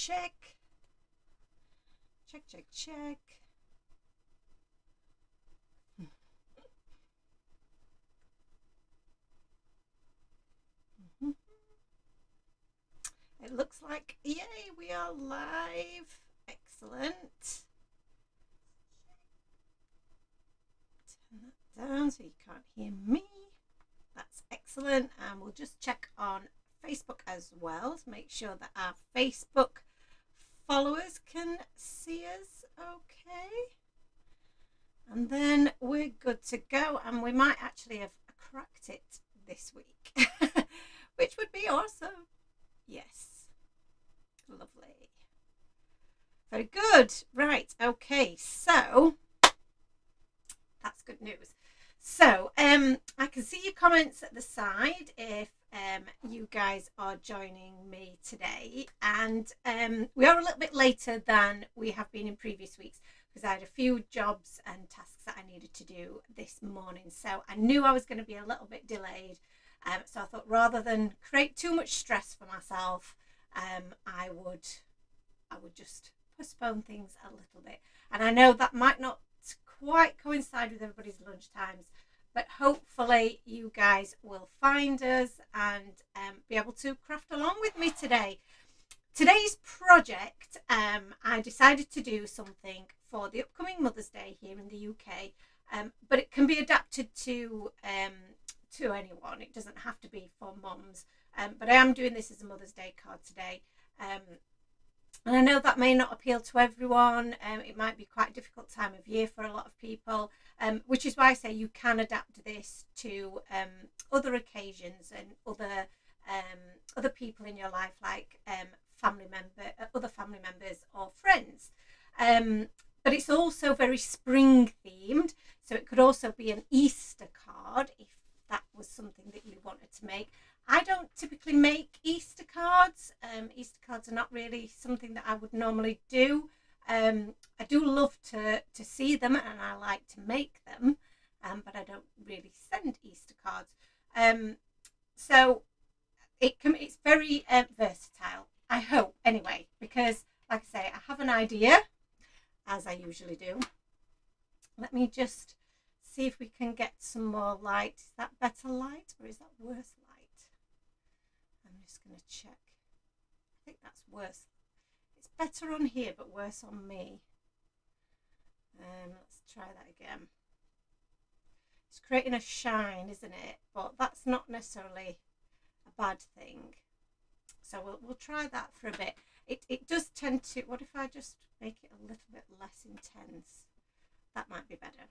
check. Check, check, check. It looks like, yay, we are live. Excellent. Turn that down so you can't hear me. That's excellent. And we'll just check on Facebook as well to make sure that our Facebook followers can see us okay. And then we're good to go. And we might actually have cracked it this week, which would be awesome. Yes. Lovely. Very good. Right. Okay. So that's good news. So I can see your comments at the side if you guys are joining me today, and we are a little bit later than we have been in previous weeks because I had a few jobs and tasks that I needed to do this morning, so I knew I was going to be a little bit delayed, so I thought rather than create too much stress for myself, I would just postpone things a little bit. And I know that might not quite coincide with everybody's lunch times, but hopefully you guys will find us and be able to craft along with me today. Today's project, I decided to do something for the upcoming Mother's Day here in the UK, but it can be adapted to anyone. It doesn't have to be for mums, but I am doing this as a Mother's Day card today. And I know that may not appeal to everyone. It might be quite a difficult time of year for a lot of people, which is why I say you can adapt this to other occasions and other people in your life, like other family members or friends. But it's also very spring themed, so it could also be an Easter card if that was something that you wanted to make. I don't typically make Easter cards. Easter cards are not really something that I would normally do. I do love to see them and I like to make them, but I don't really send Easter cards. So it's very versatile, I hope, anyway, because like I say, I have an idea, as I usually do. Let me just see if we can get some more light. Is that better light or is that worse light? I'm just going to check. I think that's worse. It's better on here, but worse on me. Let's try that again. It's creating a shine, isn't it? But that's not necessarily a bad thing. So we'll try that for a bit. It does tend to. What if I just make it a little bit less intense? That might be better.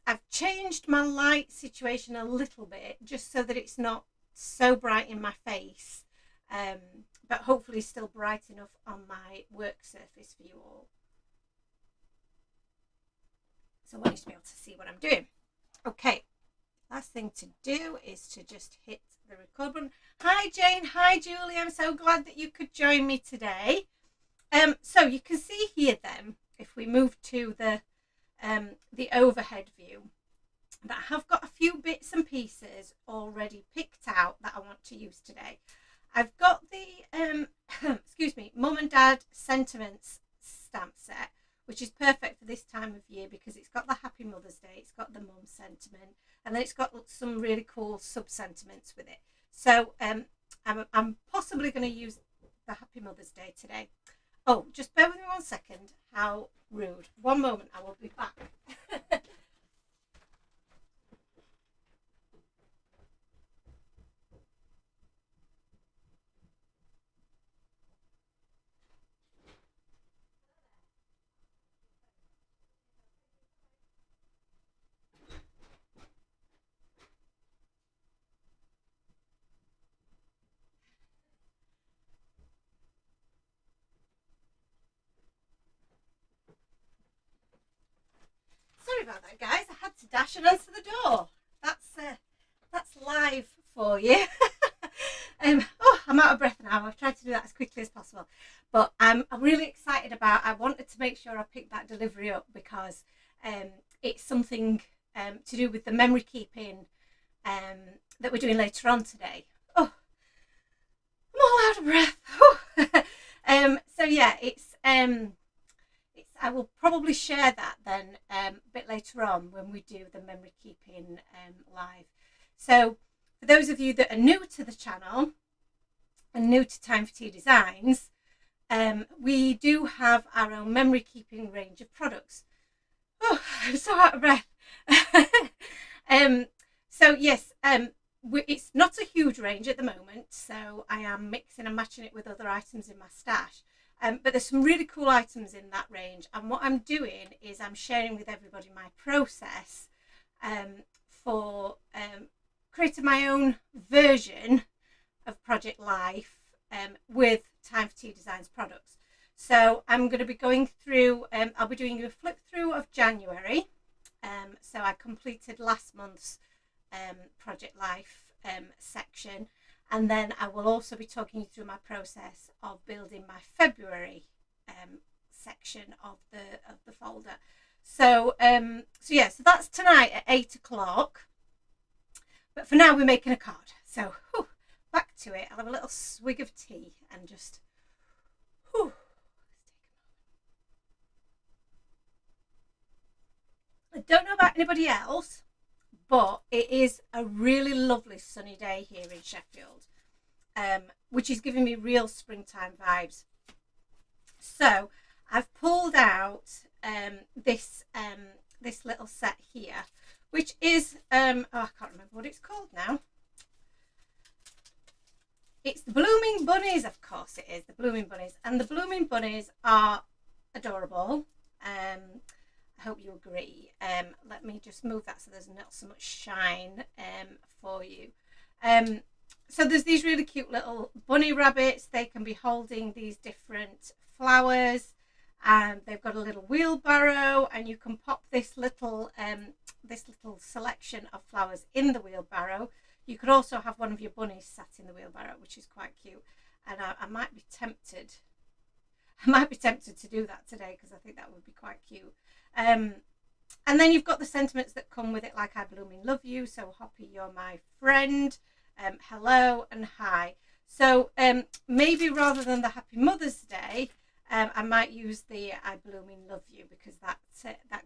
I've changed my light situation a little bit just so that it's not so bright in my face, but hopefully still bright enough on my work surface for you all. So I want you to be able to see what I'm doing. Okay, last thing to do is to just hit the record button. Hi Jane, hi Julie, I'm so glad that you could join me today. So you can see here then, if we move to the overhead view, that I have got a few bits and pieces already picked out that I want to use today. I've got the excuse me, Mum and Dad Sentiments stamp set, which is perfect for this time of year because it's got the Happy Mother's Day, it's got the Mum sentiment, and then it's got some really cool sub sentiments with it. So I'm possibly going to use the Happy Mother's Day today. Oh, just bear with me 1 second. How rude. One moment, I will be back. Sorry about that, guys. I had to dash and answer the door. That's live for you. I'm out of breath now. I've tried to do that as quickly as possible, but I'm really excited about. I wanted to make sure I picked that delivery up because it's something to do with the memory keeping that we're doing later on today. Oh, I'm all out of breath. I will probably share that then a bit later on when we do the memory keeping live. So for those of you that are new to the channel and new to Time for Tea Designs, we do have our own memory keeping range of products. Oh, I'm so out of breath. So yes, it's not a huge range at the moment, so I am mixing and matching it with other items in my stash. But there's some really cool items in that range, and what I'm doing is I'm sharing with everybody my process for creating my own version of Project Life with Time for Tea Designs products. So I'm going to be going through, I'll be doing a flip through of January. So I completed last month's Project Life section, and then I will also be talking you through my process of building my February section of the folder. So yeah, so that's tonight at 8 o'clock. But for now, we're making a card. So back to it. I'll have a little swig of tea and just I don't know about anybody else, but it is a really lovely sunny day here in Sheffield, which is giving me real springtime vibes. So I've pulled out this little set here, which is oh, I can't remember what it's called now. It's the Blooming Bunnies, of course it is, the Blooming Bunnies, and the Blooming Bunnies are adorable. I hope you agree. Let me just move that so there's not so much shine for you. So there's these really cute little bunny rabbits. They can be holding these different flowers, and they've got a little wheelbarrow, and you can pop this little selection of flowers in the wheelbarrow. You could also have one of your bunnies sat in the wheelbarrow, which is quite cute. And I might be tempted. I might be tempted to do that today because I think that would be quite cute. And then you've got the sentiments that come with it, like I blooming love you. So Hoppy, you're my friend. Hello and hi. So maybe rather than the Happy Mother's Day, I might use the I blooming love you, because that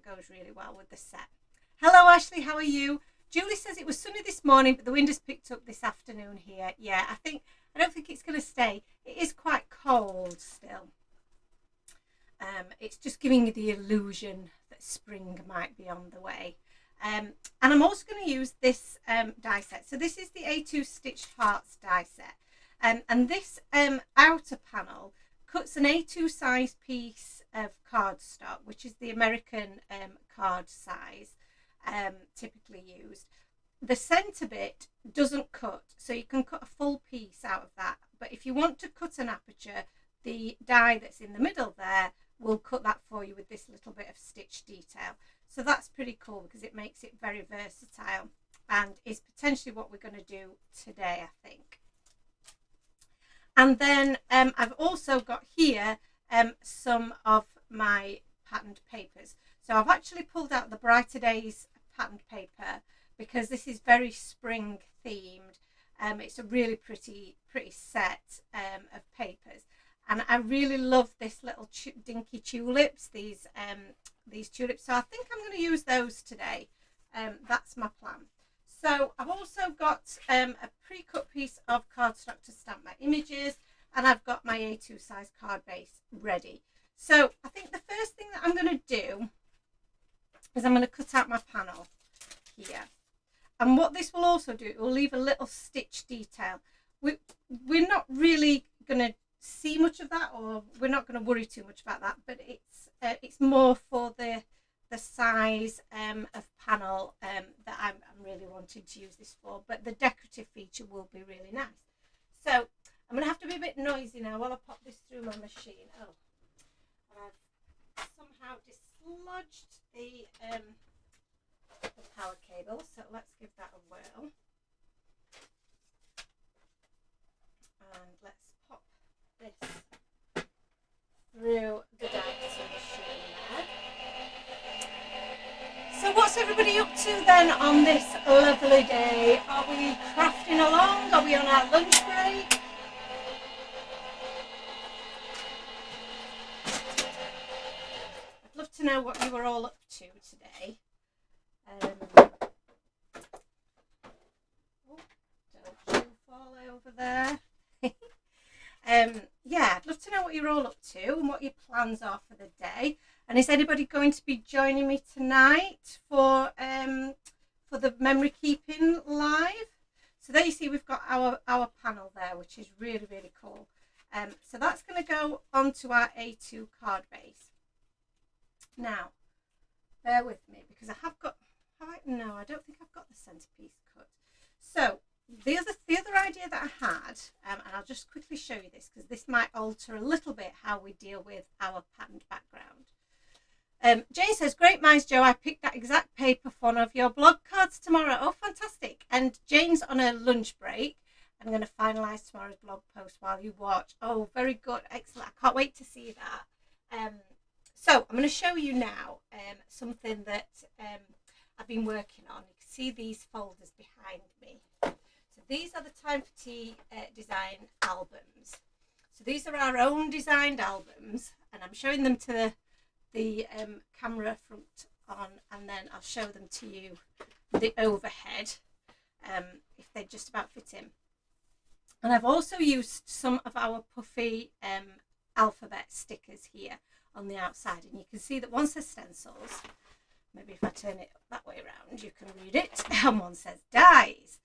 goes really well with the set. Hello Ashley, how are you? Julie says it was sunny this morning, but the wind has picked up this afternoon here. Yeah, I don't think it's going to stay. It is quite cold still. It's just giving you the illusion that spring might be on the way. And I'm also going to use this die set. So this is the A2 Stitched Hearts die set. And this outer panel cuts an A2 size piece of cardstock, which is the American card size typically used. The centre bit doesn't cut, so you can cut a full piece out of that. But if you want to cut an aperture, the die that's in the middle there will cut that for you with this little bit of stitch detail. So that's pretty cool because it makes it very versatile, and is potentially what we're going to do today, I think. And then I've also got here some of my patterned papers. So I've actually pulled out the Brighter Days patterned paper because this is very spring themed. It's a really pretty set of papers, and I really love this little dinky tulips, these tulips. So I think I'm going to use those today. That's my plan. So I've also got a pre-cut piece of cardstock to stamp my images, and I've got my A2 size card base ready. So I think the first thing that I'm going to do is I'm going to cut out my panel here. And what this will also do, it will leave a little stitch detail. We're not really going to see much of that, or we're not going to worry too much about that, but it's more for the size of panel that I'm really wanting to use this for. But the decorative feature will be really nice. So I'm going to have to be a bit noisy now while I pop this through my machine. Oh, I've somehow dislodged the power cable, so let's give that a whirl. And let's pop this through the diameter machine there. So what's everybody up to then on this lovely day? Are we crafting along? Are we on our lunch break? to know what you were all up to today. Don't you fall over there. Yeah, I'd love to know what you're all up to and what your plans are for the day. And is anybody going to be joining me tonight for the memory keeping live? So there you see we've got our panel there, which is really, really cool. So that's going to go onto our A2 card base. Now, bear with me because I have got, no, I don't think I've got the centerpiece cut. So the other idea that I had, and I'll just quickly show you this because this might alter a little bit how we deal with our patterned background. Jane says, great minds, Joe. I picked that exact paper for one of your blog cards tomorrow. Oh, fantastic. And Jane's on a lunch break. I'm going to finalise tomorrow's blog post while you watch. Oh, very good. Excellent. I can't wait to see that. So I'm going to show you now something that I've been working on. You can see these folders behind me. So these are the Time for Tea design albums. So these are our own designed albums, and I'm showing them to the camera front on, and then I'll show them to you the overhead if they just about fit in. And I've also used some of our puffy alphabet stickers here on the outside, and you can see that one says stencils. Maybe if I turn it that way around you can read it, and one says dies.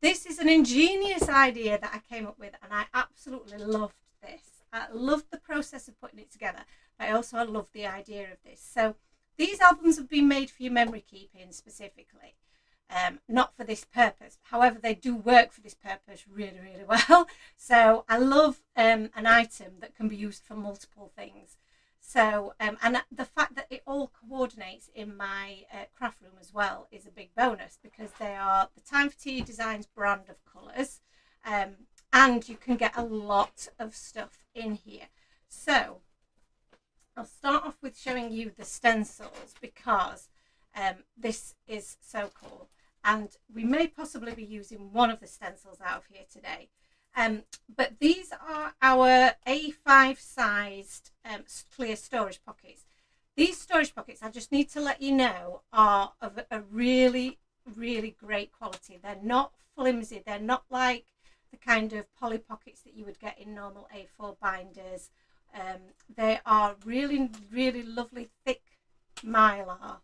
This is an ingenious idea that I came up with, and I absolutely loved this. I loved the process of putting it together, but I also loved the idea of this. So these albums have been made for your memory keeping specifically, not for this purpose. However, they do work for this purpose really, really well. So I love an item that can be used for multiple things. So, and the fact that it all coordinates in my craft room as well is a big bonus, because they are the Time for Tea Designs brand of colours, and you can get a lot of stuff in here. So I'll start off with showing you the stencils, because this is so cool, and we may possibly be using one of the stencils out of here today. But these are our A5 sized clear storage pockets. These storage pockets, I just need to let you know, are of a really, really great quality. They're not flimsy. They're not like the kind of poly pockets that you would get in normal A4 binders. They are really, really lovely, thick mylar,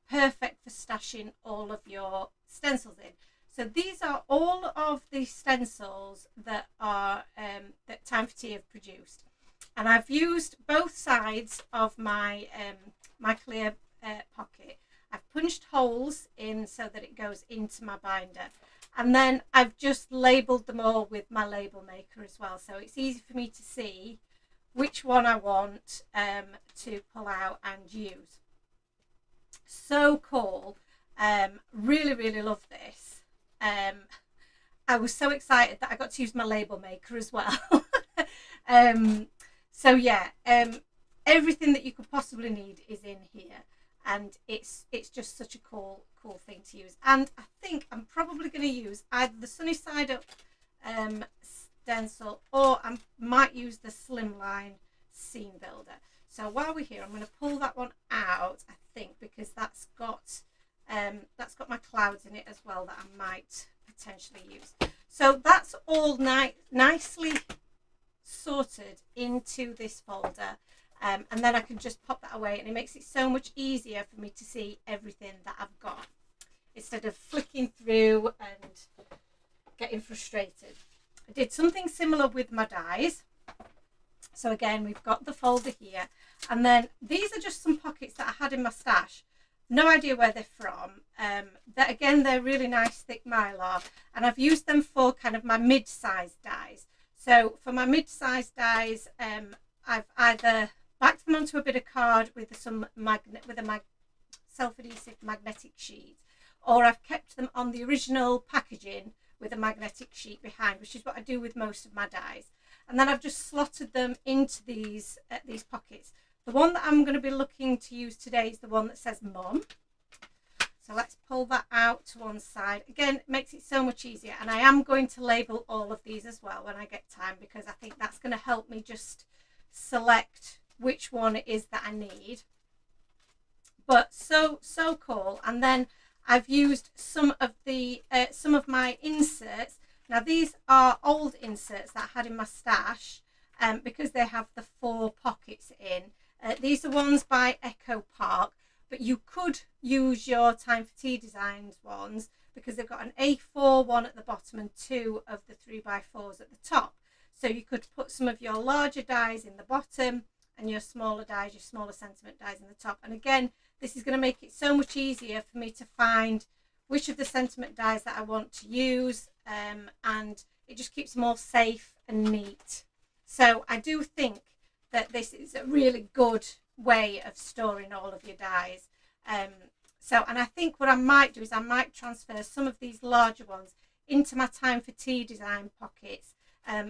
perfect for stashing all of your stencils in. So these are all of the stencils that are that Time for Tea have produced, and I've used both sides of my my clear pocket. I've punched holes in so that it goes into my binder, and then I've just labelled them all with my label maker as well, so it's easy for me to see which one I want to pull out and use. So cool. Really, really love this. I was so excited that I got to use my label maker as well. So yeah, everything that you could possibly need is in here, and it's just such a cool thing to use. And I think I'm probably going to use either the Sunny Side Up stencil, or I might use the Slimline Scene Builder. So while we're here, I'm going to pull that one out, I think, because that's got my clouds in it as well that I might potentially use. So that's all nicely sorted into this folder, and then I can just pop that away, and it makes it so much easier for me to see everything that I've got instead of flicking through and getting frustrated. I did something similar with my dies. So again, we've got the folder here, and then these are just some pockets that I had in my stash. No idea where they're from. They're really nice thick mylar, and I've used them for kind of my mid-sized dies. So for my mid-sized dies, I've either backed them onto a bit of card with a self-adhesive magnetic sheet, or I've kept them on the original packaging with a magnetic sheet behind, which is what I do with most of my dies. And then I've just slotted them into these pockets. The one that I'm going to be looking to use today is the one that says Mum. So let's pull that out to one side. Again, it makes it so much easier. And I am going to label all of these as well when I get time, because I think that's going to help me just select which one it is that I need. but so cool. And then I've used some of my inserts. Now these are old inserts that I had in my stash, because they have the 4 pockets in. These are ones by Echo Park, but you could use your Time for Tea Designs ones because they've got an A4 one at the bottom and 2 of the 3x4s at the top. So you could put some of your larger dies in the bottom and your smaller dies, your smaller sentiment dies in the top. And again, this is going to make it so much easier for me to find which of the sentiment dies that I want to use, and it just keeps them all safe and neat. So I do think that this is a really good way of storing all of your dies. And I think what I might do is I might transfer some of these larger ones into my Time for Tea design pockets,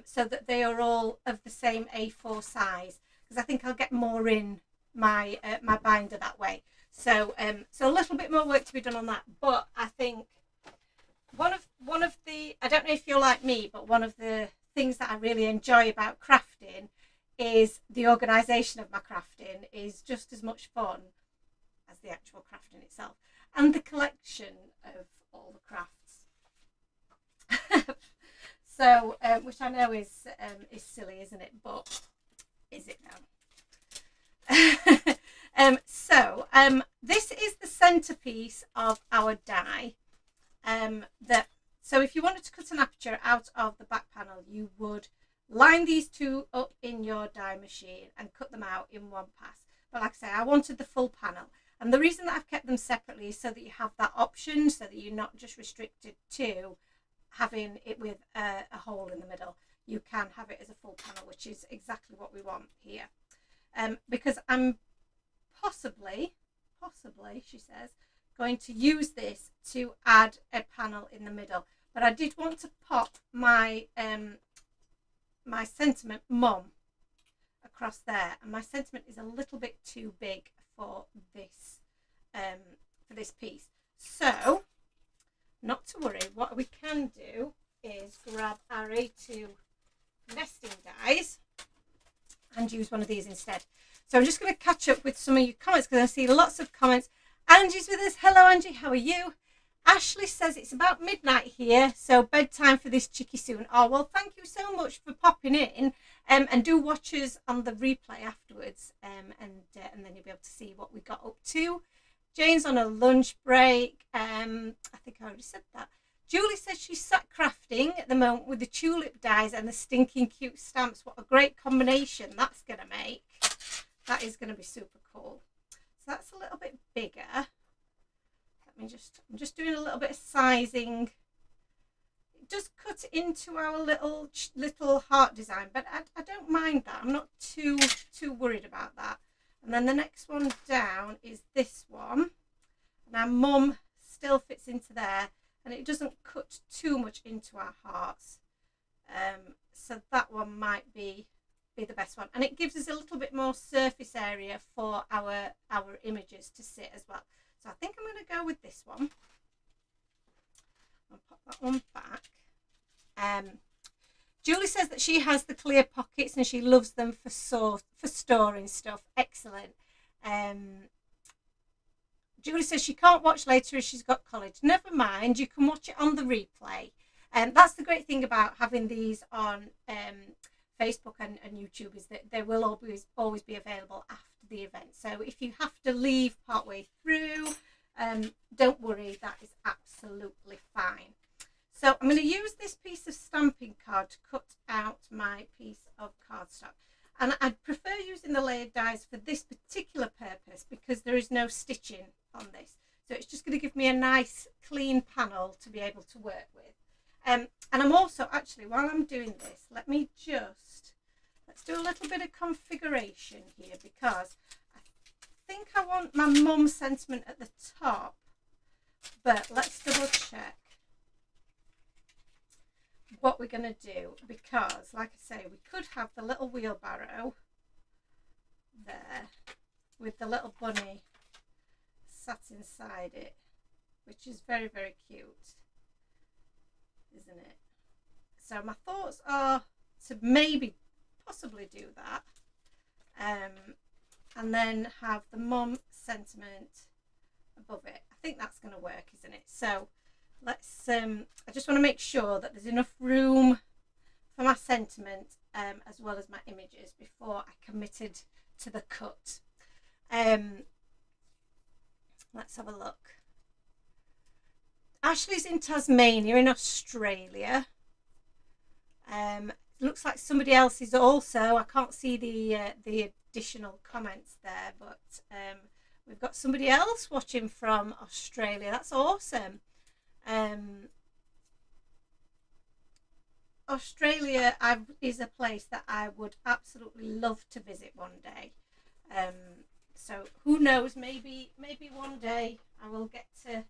so that they are all of the same A4 size, because I think I'll get more in my my binder that way. So so a little bit more work to be done on that, but I think one of the, I don't know if you're like me, but one of the things that I really enjoy about crafting is the organisation of my crafting is just as much fun as the actual crafting itself, and the collection of all the crafts. So which I know is silly, isn't it? But is it now? This is the centerpiece of our die. So if you wanted to cut an aperture out of the back panel, you would line these 2 up in your die machine and cut them out in one pass. But like I say, I wanted the full panel, and the reason that I've kept them separately is so that you have that option, so that you're not just restricted to having it with a hole in the middle. You can have it as a full panel, which is exactly what we want here. Because I'm possibly, she says, going to use this to add a panel in the middle. But I did want to pop my my sentiment mum across there, and my sentiment is a little bit too big for this piece. So not to worry, what we can do is grab our A2 nesting dies and use one of these instead. So I'm just going to catch up with some of your comments because I see lots of comments. Angie's with us. Hello Angie, how are you? Ashley says it's about midnight here, so bedtime for this chickie soon. Oh, well, thank you so much for popping in, and do watch us on the replay afterwards, and then you'll be able to see what we got up to. Jane's on a lunch break. I think I already said that. Julie says she's sat crafting at the moment with the tulip dies and the stinking cute stamps. What a great combination that's going to make. That is going to be super cool. So that's a little bit bigger. I'm just doing a little bit of sizing. It does cut into our little heart design, but I don't mind that. I'm not too worried about that. And then the next one down is this one. Now mum still fits into there, and it doesn't cut too much into our hearts. So that one might be the best one, and it gives us a little bit more surface area for our images to sit as well. So I think I'm going to go with this one. I'll pop that one back. Julie says that she has the clear pockets and she loves them for storing stuff. Excellent. Julie says she can't watch later as she's got college. Never mind, you can watch it on the replay. That's the great thing about having these on Facebook and YouTube, is that they will always be available after the event. So if you have to leave partway through, don't worry, that is absolutely fine. So I'm going to use this piece of stamping card to cut out my piece of cardstock, and I'd prefer using the layered dies for this particular purpose because there is no stitching on this, so it's just going to give me a nice clean panel to be able to work with. And I'm also, actually, while I'm doing this, let's do a little bit of configuration here, because I think I want my mum's sentiment at the top, but let's double check what we're going to do, because like I say, we could have the little wheelbarrow there with the little bunny sat inside it, which is very, very cute, isn't it? So my thoughts are to maybe possibly do that, and then have the mum sentiment above it. I think that's going to work, isn't it? So let's, I just want to make sure that there's enough room for my sentiment as well as my images before I committed to the cut. Let's have a look. Ashley's in Tasmania in Australia. Looks like somebody else is also. I can't see the additional comments there, but we've got somebody else watching from Australia. That's awesome. Australia is a place that I would absolutely love to visit one day. So who knows? Maybe one day I will get to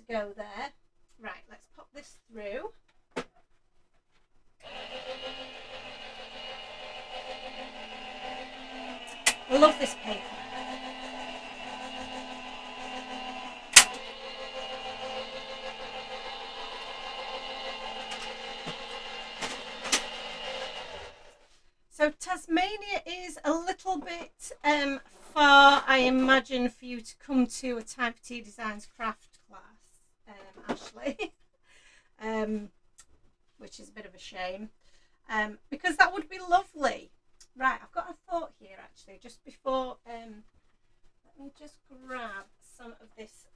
go there. Right, let's pop this through. I love this paper. So Tasmania is a little bit far, I imagine, for you to come to a Type T Designs craft class, Ashley, which is a bit of a shame, because that would be lovely. Right, I've got a thought here actually, just before, let me just grab some of this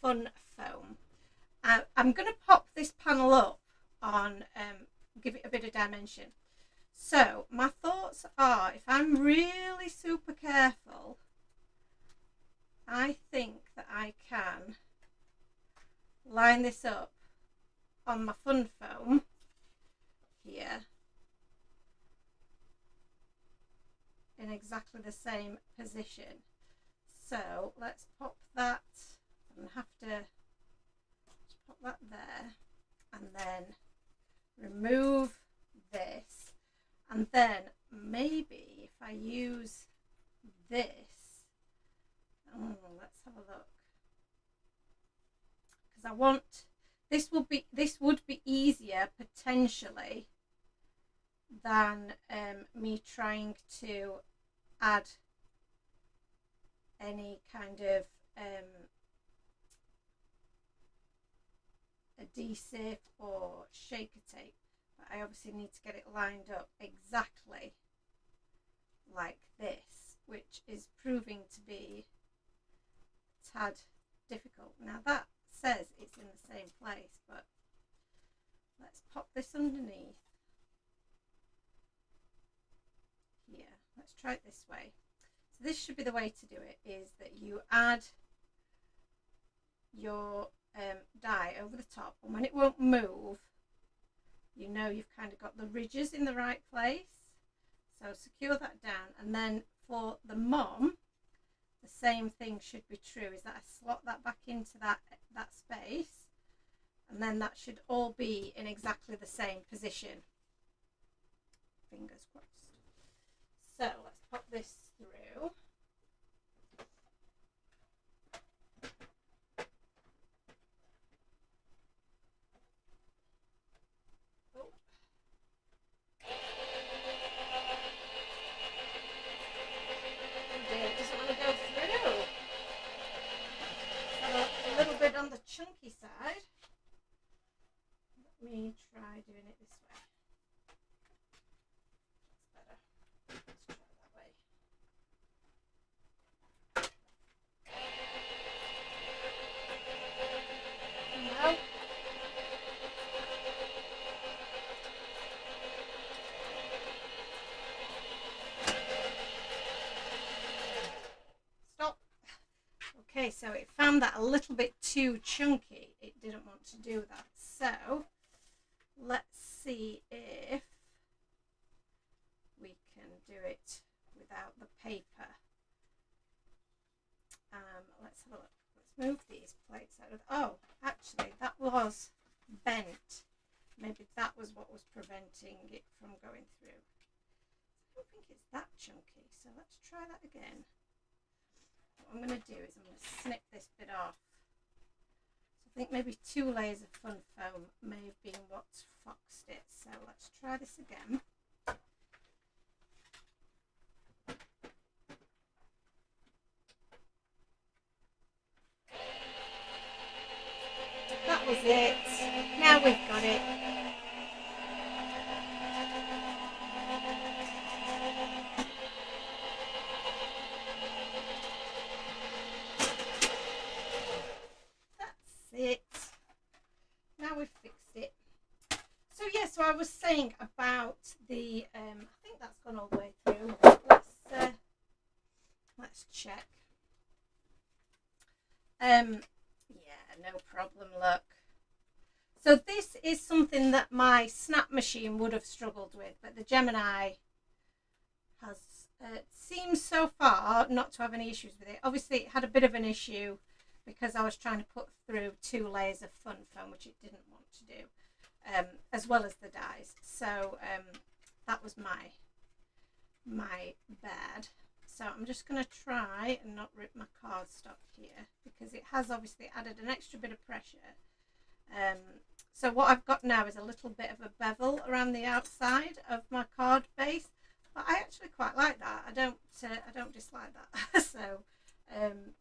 fun foam. I'm going to pop this panel up on, give it a bit of dimension. So my thoughts are, if I'm really super careful, I think that I can line this up on my fun foam here in exactly the same position. So let's pop that, and have to pop that there, and then remove this, and then maybe if I use this, let's have a look, because I want this would be easier potentially than me trying to add any kind of adhesive or shaker tape, but I obviously need to get it lined up exactly like this, which is proving to be a tad difficult. Now that says it's in the same place, but let's pop this underneath here. Let's try it this way. So this should be the way to do it, is that you add your dye over the top, and when it won't move, you know you've kind of got the ridges in the right place. So secure that down, and then for the mom, the same thing should be true, is that I slot that back into that space, and then that should all be in exactly the same position. Fingers crossed. So let's pop this through. Oh. Dear, it doesn't want to go through. So a little bit on the chunky side. Let me try doing it this way. That's better. Let's try that way. Now. Stop. Okay, so it found that a little bit too chunky. It didn't want to do that. So let's see if we can do it without the paper. Let's have a look. Let's move these plates out of. Oh, actually, that was bent. Maybe that was what was preventing it from going through. I don't think it's that chunky, so let's try that again. What I'm going to do is I'm going to snip this bit off. So I think maybe 2 layers of fun foam may have been what foxed it. So let's try this again. saying about the, I think that's gone all the way through. Let's check. Yeah, no problem, look. So this is something that my snap machine would have struggled with, but the Gemini has, seems so far not to have any issues with it. Obviously it had a bit of an issue because I was trying to put through 2 layers of fun foam, which it didn't want to do, as well as the dies. So that was my bad. So I'm just going to try and not rip my cardstock here, because it has obviously added an extra bit of pressure. So what I've got now is a little bit of a bevel around the outside of my card base, but I actually quite like that. I don't dislike that. So,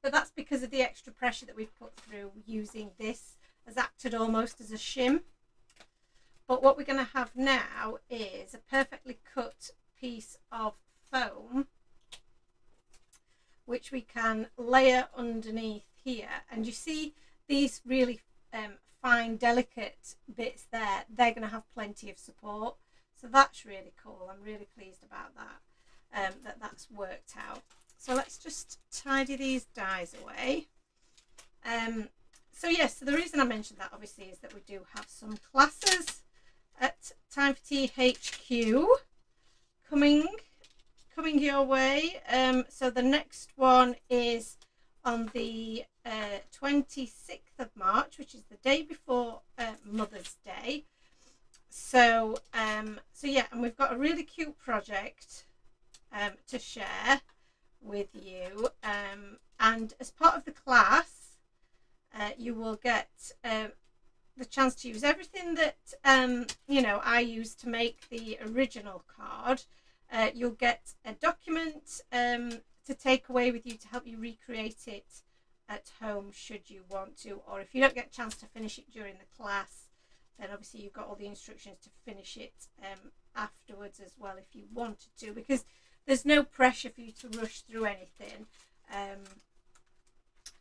but that's because of the extra pressure that we've put through. Using this has acted almost as a shim. But what we're going to have now is a perfectly cut piece of foam, which we can layer underneath here. And you see these really fine, delicate bits there, they're going to have plenty of support. So that's really cool. I'm really pleased about that, that's worked out. So let's just tidy these dies away. So yes, so the reason I mentioned that obviously is that we do have some classes at Time for Tea HQ coming your way. So the next one is on the 26th of March, which is the day before Mother's Day. So yeah, and we've got a really cute project to share with you, and as part of the class you will get the chance to use everything that you know, I used to make the original card. You'll get a document to take away with you to help you recreate it at home should you want to, or if you don't get a chance to finish it during the class, then obviously you've got all the instructions to finish it afterwards as well if you wanted to, because there's no pressure for you to rush through anything.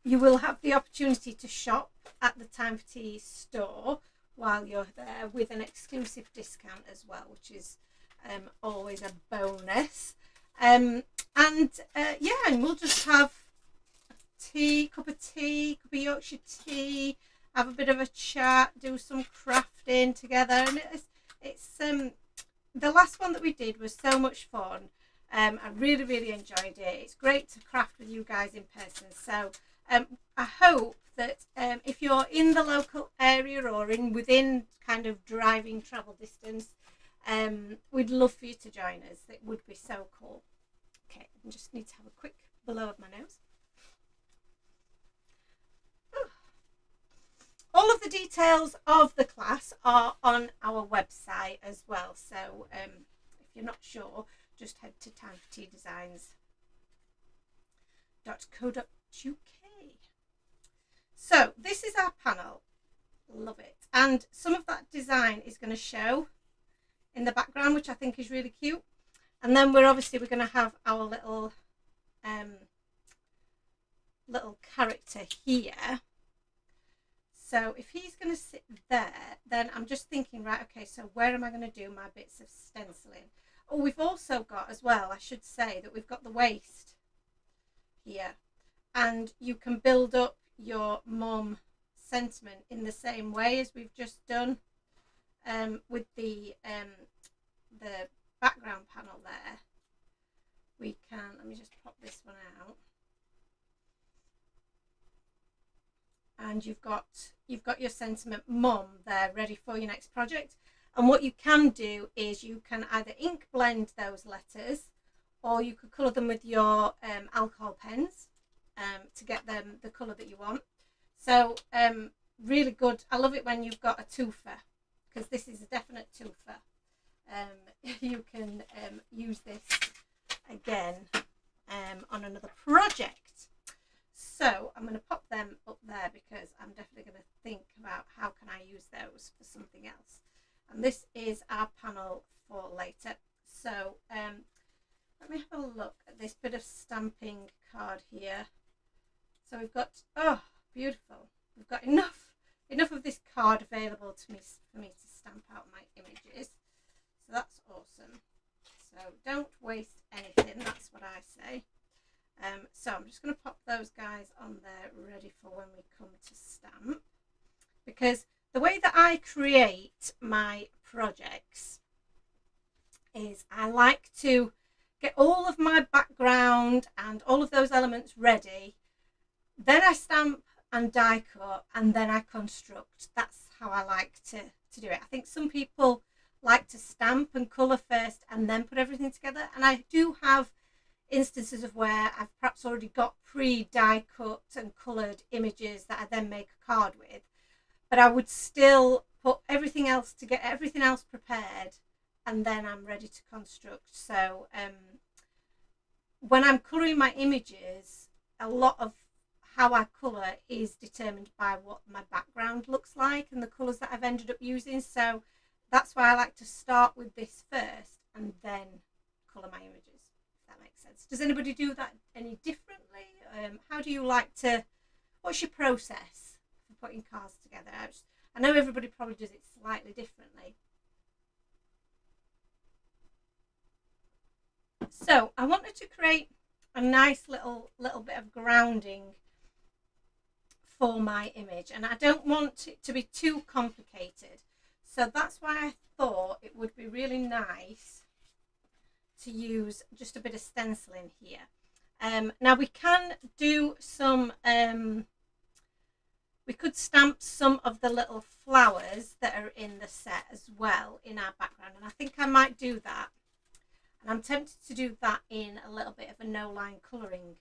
You will have the opportunity to shop at the Time for Tea store while you're there, with an exclusive discount as well, which is always a bonus. Yeah, and we'll just have a cup of Yorkshire tea, have a bit of a chat, do some crafting together. And it's the last one that we did was so much fun. I really enjoyed it. It's great to craft with you guys in person. So I hope that if you're in the local area or within kind of driving travel distance, we'd love for you to join us. It would be so cool. Okay, I just need to have a quick blow of my nose. All of the details of the class are on our website as well. So if you're not sure, just head to timeforteadesigns.co.uk. So this is our panel. Love it. And some of that design is going to show in the background, which I think is really cute. And then we're going to have our little character here. So if he's going to sit there, then I'm just thinking, right, okay, so where am I going to do my bits of stenciling? Oh, we've also got as well, I should say, that we've got the waist here. And you can build up your mum sentiment in the same way as we've just done with the background panel there. We can, let me just pop this one out. And you've got your sentiment mum there ready for your next project. And what you can do is you can either ink blend those letters, or you could colour them with your alcohol pens to get them the colour that you want. So really good. I love it when you've got a twofer, because this is a definite twofer. You can use this again on another project. So I'm going to pop them up there because I'm definitely going to think about how can I use those for something else. And this is our panel for later. So let me have a look at this bit of stamping card here. So we've got, oh, beautiful. We've got enough of this card available to me for me to stamp out my images. So that's awesome. So don't waste anything, that's what I say. So I'm just going to pop those guys on there ready for when we come to stamp, because the way that I create my projects is I like to get all of my background and all of those elements ready, then I stamp and die cut, and then I construct. That's how I like to do it. I think some people like to stamp and colour first and then put everything together, and I do have instances of where I've perhaps already got pre-die cut and coloured images that I then make a card with, but I would still put everything else to get everything else prepared, and then I'm ready to construct. So when I'm colouring my images, a lot of how I colour is determined by what my background looks like and the colours that I've ended up using. So that's why I like to start with this first and then colour my images, if that makes sense. Does anybody do that any differently? How do you like to, what's your process for putting cards together? I know everybody probably does it slightly differently. So I wanted to create a nice little bit of grounding for my image, and I don't want it to be too complicated. So that's why I thought it would be really nice to use just a bit of stenciling here. Now we can do some, we could stamp some of the little flowers that are in the set as well in our background, and I think I might do that. And I'm tempted to do that in a little bit of a no-line colouring,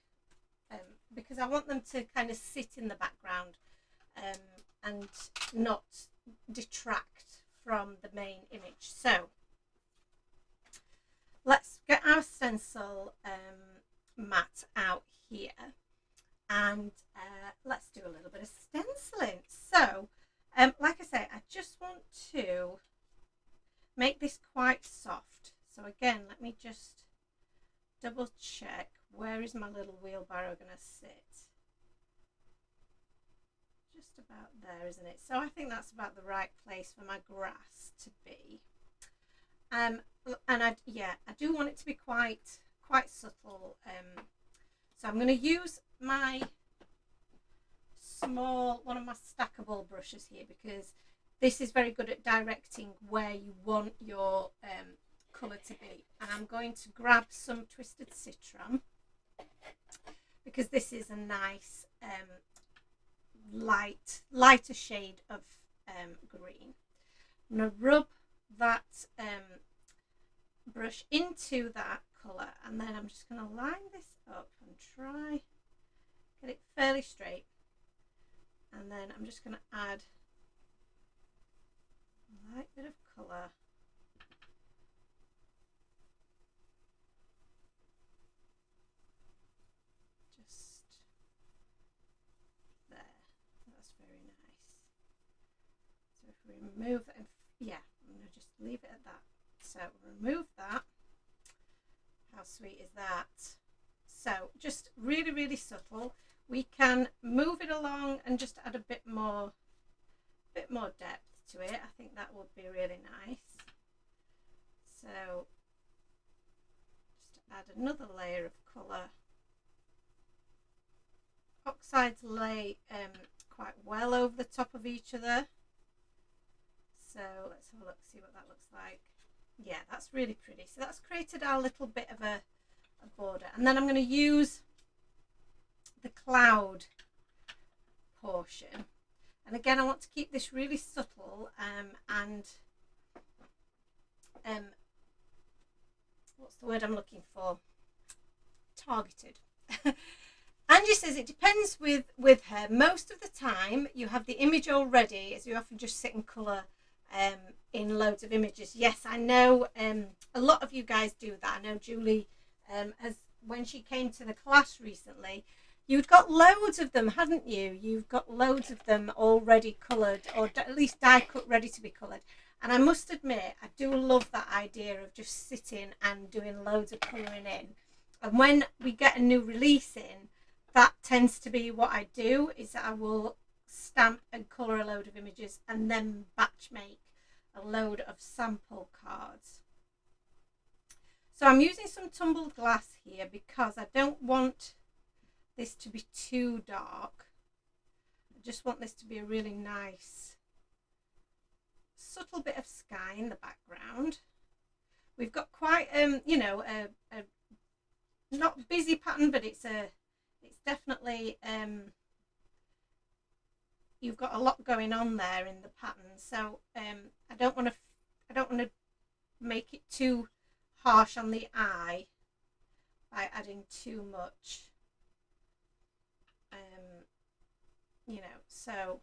because I want them to kind of sit in the background and not detract from the main image. So let's get our stencil mat out here, and let's do a little bit of stenciling. So like I say, I just want to make this quite soft. So again, let me just double check, where is my little wheelbarrow going to sit? Just about there, isn't it? So I think that's about the right place for my grass to be. And I do want it to be quite subtle. So I'm going to use my one of my stackable brushes here, because this is very good at directing where you want your colour to be. And I'm going to grab some Twisted Citron, because this is a nice lighter shade of green. I'm going to rub that brush into that colour, and then I'm just going to line this up and try get it fairly straight, and then I'm just going to add a light bit of colour just there. That's very nice. So if we remove that, yeah, I'm going to just leave it at that. So remove that. How sweet is that? So just really subtle. We can move it along and just add a bit more depth to it. I think that would be really nice. So just add another layer of colour. Oxides lay quite well over the top of each other. So let's have a look, see what that looks like. Yeah, that's really pretty. So that's created our little bit of a border, and then I'm going to use the cloud portion, and again I want to keep this really subtle and what's the word I'm looking for, targeted. Angie says it depends with her. Most of the time you have the image already, as you often just sit and colour in loads of images. Yes, I know a lot of you guys do that. I know Julie, as when she came to the class recently, you'd got loads of them, hadn't you? You've got loads of them already coloured, or at least die cut, ready to be coloured. And I must admit, I do love that idea of just sitting and doing loads of colouring in. And when we get a new release in, that tends to be what I do, is that I will stamp and colour a load of images and then batch make a load of sample cards. So I'm using some tumbled glass here because I don't want this to be too dark. I just want this to be a really nice, subtle bit of sky in the background. We've got quite, you know, a not busy pattern, but it's definitely, you've got a lot going on there in the pattern. So I don't want to make it too harsh on the eye by adding too much, you know. So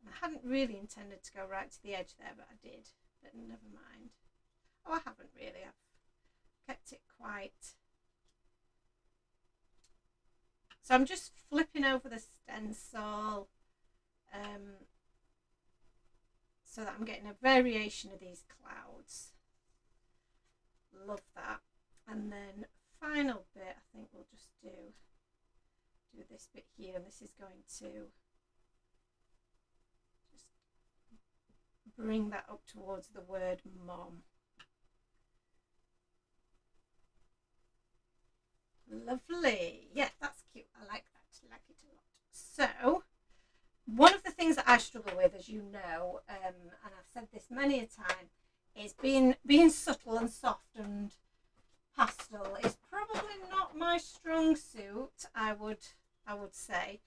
I hadn't really intended to go right to the edge there, but I did, but never mind. Oh, I haven't really, I've kept it quite. So I'm just flipping over the stencil so that I'm getting a variation of these clouds. Love that. And then final bit, I think we'll just do this bit here, and this is going to just bring that up towards the word mom. Lovely. Yeah, that's cute. I like that. I like it a lot. So one of the things that I struggle with, as you know, and I've said this many a time, is being subtle and soft and pastel is probably not my strong suit, I would say.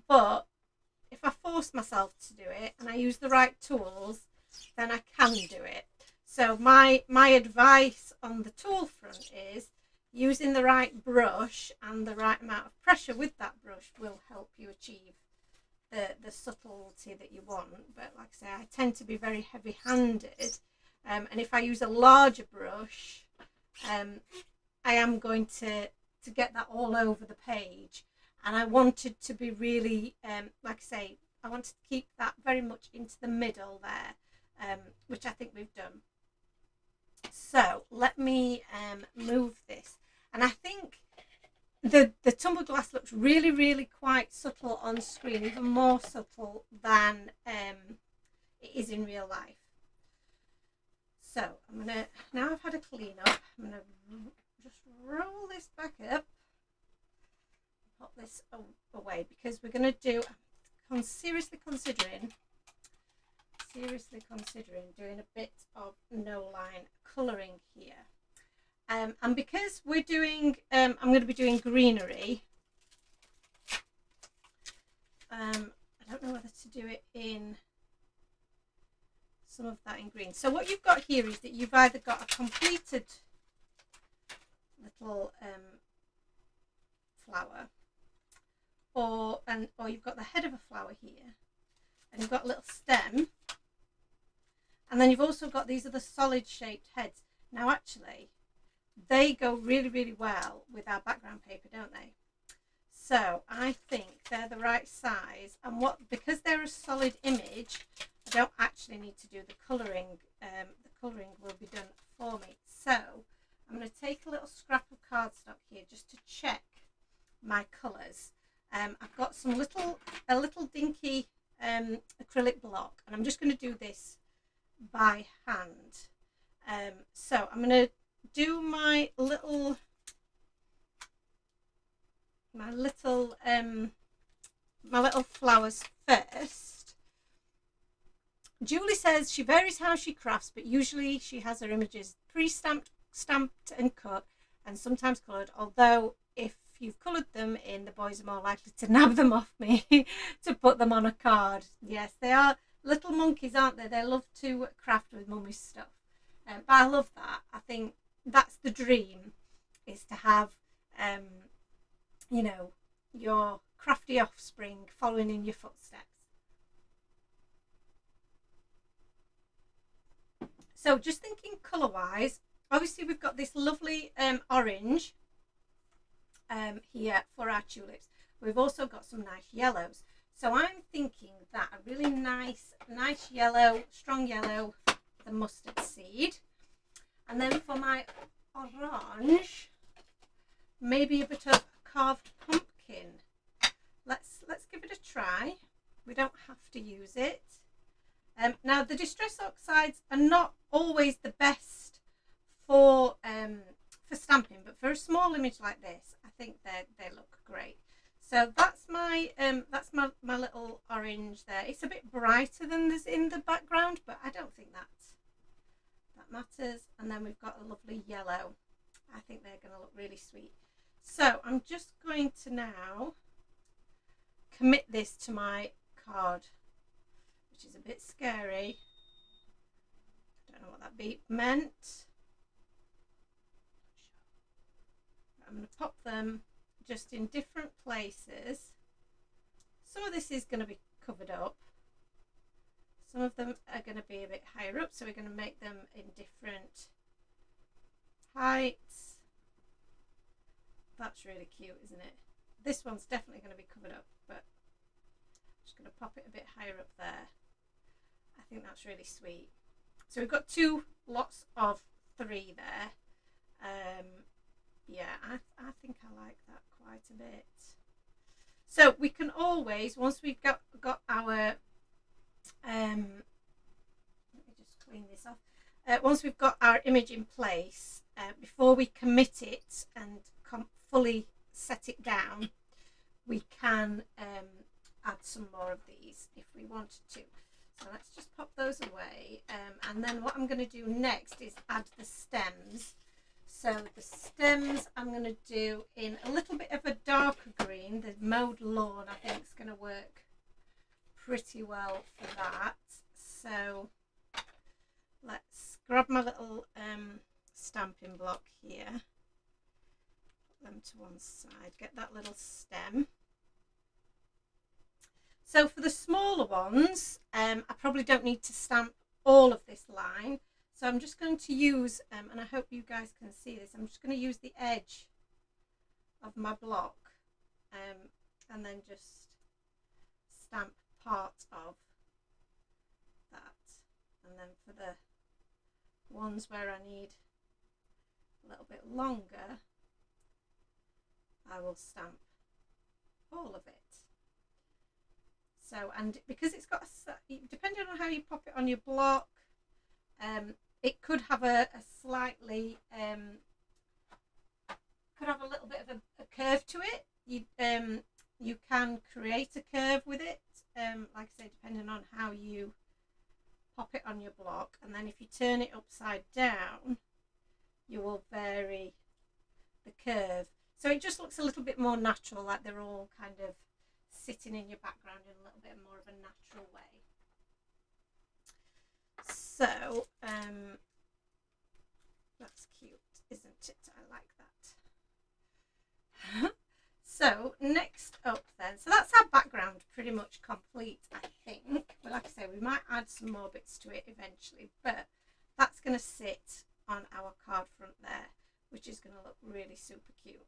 But if I force myself to do it and I use the right tools, then I can do it. So my advice on the tool front is using the right brush and the right amount of pressure with that brush will help you achieve the subtlety that you want. But like I say, I tend to be very heavy-handed, and if I use a larger brush, I am going to get that all over the page, and I wanted to be really, like I say, I wanted to keep that very much into the middle there, which I think we've done. So let me move this, and I think the tumbled glass looks really, really quite subtle on screen, even more subtle than it is in real life. So I'm gonna, now I've had a clean up, I'm gonna just roll this back up, pop this away, because we're gonna do, I'm seriously considering doing a bit of no line colouring here. And because we're doing, I'm going to be doing greenery, I don't know whether to do it in some of that in green. So what you've got here is that you've either got a completed little flower, or you've got the head of a flower here, and you've got a little stem, and then you've also got these other solid shaped heads. Now actually they go really, really well with our background paper, don't they? So I think they're the right size, and because they're a solid image, I don't actually need to do the colouring. The colouring will be done for me. So I'm going to take a little scrap of cardstock here just to check my colours. I've got a little dinky acrylic block, and I'm just going to do this by hand. So I'm going to do my little flowers first. Julie says she varies how she crafts, but usually she has her images pre-stamped, stamped and cut, and sometimes coloured, although if you've coloured them in, the boys are more likely to nab them off me to put them on a card. Yes, they are little monkeys, aren't they? They love to craft with mummy's stuff. But I love that. I think that's the dream, is to have, you know, your crafty offspring following in your footsteps. So just thinking colour wise, obviously we've got this lovely orange here for our tulips. We've also got some nice yellows. So I'm thinking that a really nice yellow, strong yellow, the mustard seed. And then for my orange, maybe a bit of carved pumpkin. Let's give it a try. We don't have to use it. Now the Distress Oxides are not always the best for stamping, but for a small image like this, I think they look great. So that's my little orange there. It's a bit brighter than this in the background, but I don't think that matters. And then we've got a lovely yellow. I think they're going to look really sweet. So I'm just going to now commit this to my card, which is a bit scary. I don't know what that beep meant. I'm going to pop them just in different places. Some of this is going to be covered up. Some of them are going to be a bit higher up, so we're going to make them in different heights. That's really cute, isn't it? This one's definitely going to be covered up, but I'm just going to pop it a bit higher up there. I think that's really sweet. So we've got 2 lots of 3 there. Yeah, I think I like that quite a bit. So we can always, once we've got our let me just clean this off. Once we've got our image in place, before we commit it and fully set it down, we can add some more of these if we wanted to. So let's just pop those away, and then what I'm going to do next is add the stems. So the stems I'm going to do in a little bit of a darker green. The mowed lawn I think is going to work pretty well for that. So let's grab my little stamping block here, put them to one side, get that little stem. So for the smaller ones, I probably don't need to stamp all of this line. So I'm just going to use, and I hope you guys can see this, I'm just going to use the edge of my block and then just stamp part of that. And then for the ones where I need a little bit longer, I will stamp all of it. So, and because it's got depending on how you pop it on your block, it could have a slightly could have a little bit of a curve to it. You can create a curve with it, like I say, depending on how you pop it on your block. And then if you turn it upside down, you will vary the curve, so it just looks a little bit more natural, like they're all kind of sitting in your background in a little bit more of a natural way. So that's cute, isn't it? I like that. So next up then, so that's our background pretty much complete, I think. But like I say, we might add some more bits to it eventually, but that's going to sit on our card front there, which is going to look really super cute.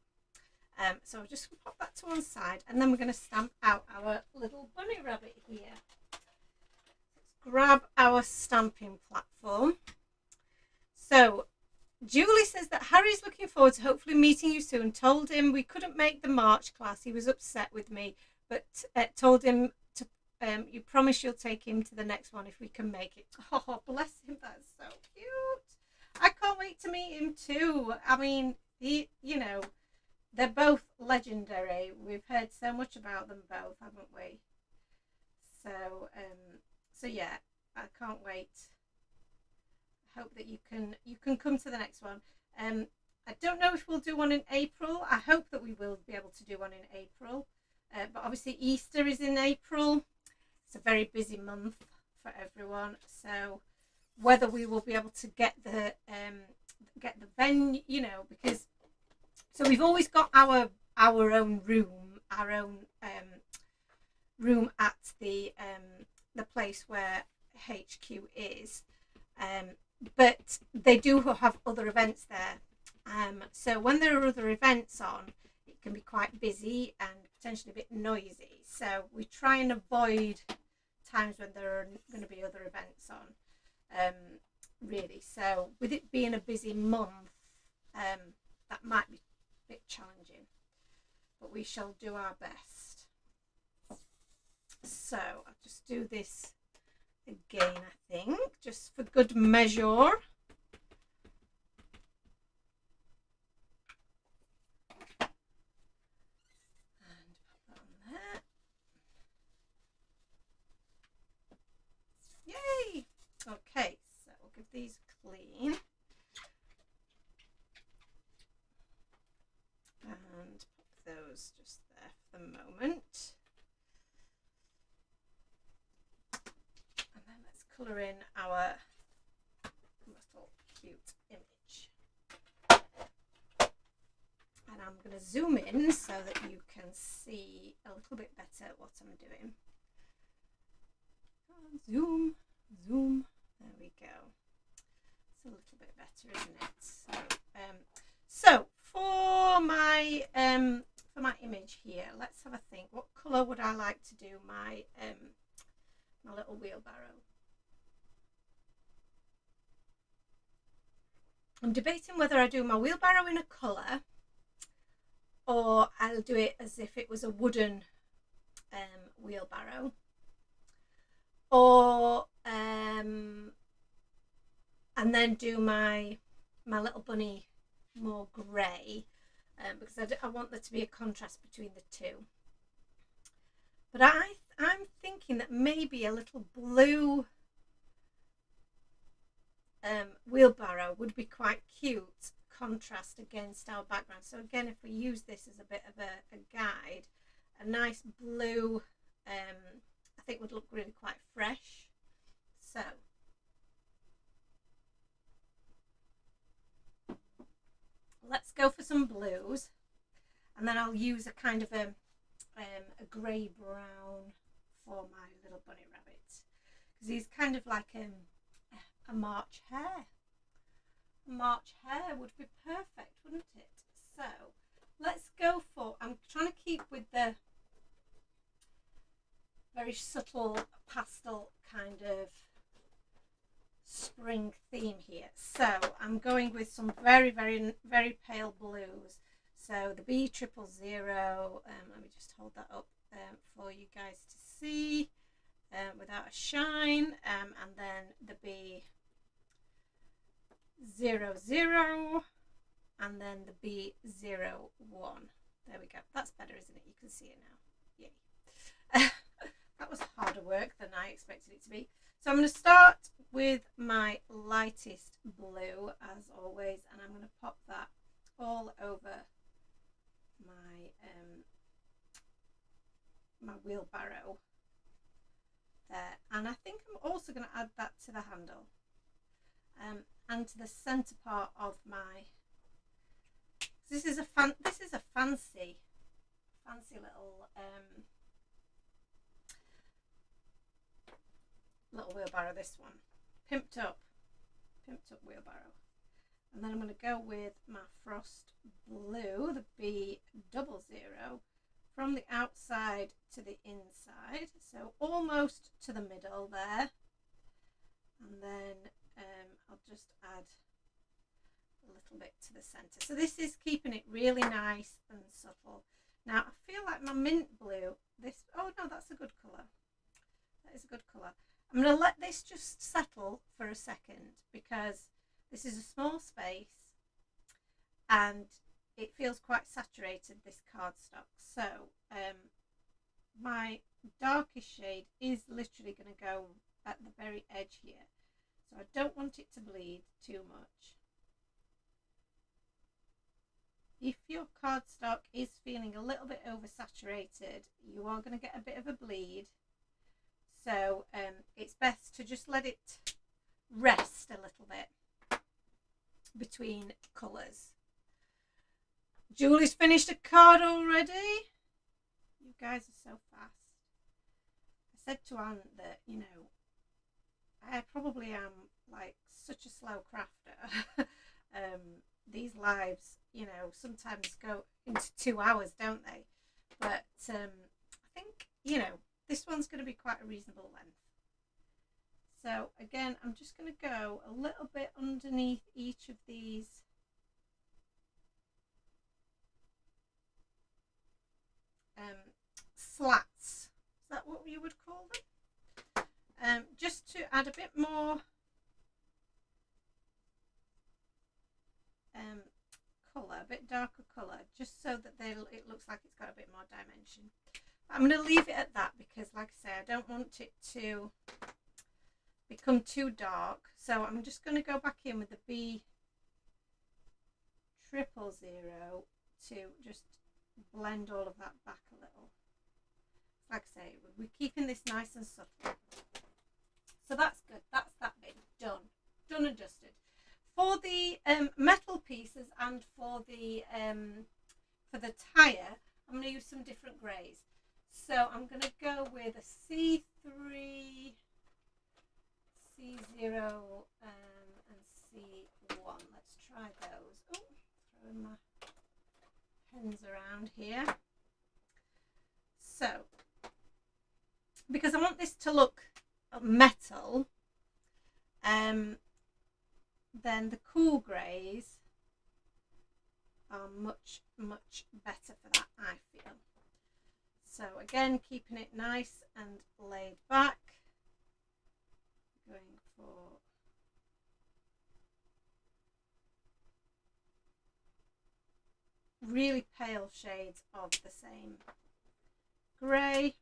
So I'll just pop that to one side, and then we're going to stamp out our little bunny rabbit here. Let's grab our stamping platform. So Julie says that Harry's looking forward to hopefully meeting you soon. Told him we couldn't make the March class. He was upset with me, but told him to you promise you'll take him to the next one if we can make it. Oh, bless him. That's so cute. I can't wait to meet him too. I mean, you know, they're both legendary. We've heard so much about them both, haven't we? So, so yeah, I can't wait. I hope that you can come to the next one. I don't know if we'll do one in April. I hope that we will be able to do one in April. But obviously Easter is in April. It's a very busy month for everyone. So whether we will be able to get the venue, you know, because so we've always got our own room, room at the place where HQ is, but they do have other events there. So when there are other events on, it can be quite busy and potentially a bit noisy. So we try and avoid times when there are going to be other events on, really. So with it being a busy month, that might be a bit challenging, but we shall do our best. So I'll just do this again, I think, just for good measure. And pop that on there. Yay! Okay, so we'll give these a clean. And pop those just there for the moment. And then let's colour in our little cute image. And I'm going to zoom in so that you can see a little bit better what I'm doing. Zoom, zoom, there we go. It's a little bit better, isn't it? So for my image here, let's have a think. What colour would I like to do my my little wheelbarrow? I'm debating whether I do my wheelbarrow in a colour or I'll do it as if it was a wooden wheelbarrow, or and then do my little bunny more grey, because I want there to be a contrast between the two. But I'm thinking that maybe a little blue wheelbarrow would be quite cute contrast against our background. So again, if we use this as a bit of a guide, a nice blue I think would look really quite fresh. So let's go for some blues, and then I'll use a kind of a grey brown for my little bunny rabbit, because he's kind of like a March hare. A March hare would be perfect, wouldn't it? So let's go for, I'm trying to keep with the very subtle pastel kind of spring theme here. So I'm going with some very, very, very pale blues. So the B000, let me just hold that up for you guys to see without a shine, and then the B00, and then the B01. There we go. That's better, isn't it? You can see it now. Yay. That was harder work than I expected it to be. So I'm going to start with my lightest blue, as always, and I'm going to pop that all over my my wheelbarrow there. And I think I'm also going to add that to the handle and to the centre part of my. This is a fancy little little wheelbarrow, this one, pimped up wheelbarrow. And then I'm going to go with my frost blue, the B00, from the outside to the inside, so almost to the middle there. And then I'll just add a little bit to the centre. So this is keeping it really nice and subtle. Now I feel like my mint blue, oh no, that's a good colour. That is a good colour. I'm going to let this just settle for a second, because this is a small space and it feels quite saturated, this cardstock. So my darkest shade is literally going to go at the very edge here. So I don't want it to bleed too much. If your cardstock is feeling a little bit oversaturated, you are going to get a bit of a bleed. So it's best to just let it rest a little bit between colours. Julie's finished a card already. You guys are so fast. I said to Anne that, you know, I probably am like such a slow crafter. These lives, you know, sometimes go into 2 hours, don't they? But I think, you know, this one's going to be quite a reasonable length. So again, I'm just going to go a little bit underneath each of these slats. Is that what you would call them? just to add a bit more colour, a bit darker colour, just so that it looks like it's got a bit more dimension. But I'm going to leave it at that because, like I say, I don't want it to become too dark. So I'm just going to go back in with the B000 to just blend all of that back a little. Like I say, we're keeping this nice and subtle. So that's good. That's that bit done. Done and dusted. For the metal pieces and for the tire, I'm going to use some different greys. So I'm going to go with a C3, C0 and C1. Let's try those. Oh, throwing my pens around here. So, because I want this to look metal, then the cool greys are much better for that, I feel. So again, keeping it nice and laid back, going for really pale shades of the same grey,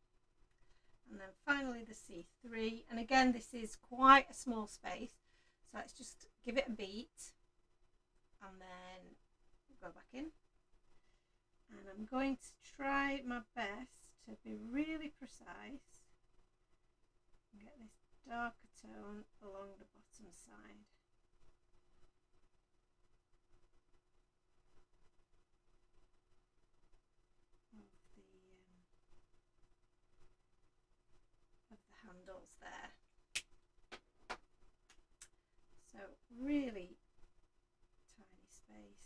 and then finally the C3. And again, this is quite a small space, so let's just give it a beat and then go back in. And I'm going to try my best to be really precise and get this darker tone along the bottom side. Of the handles there. So really tiny space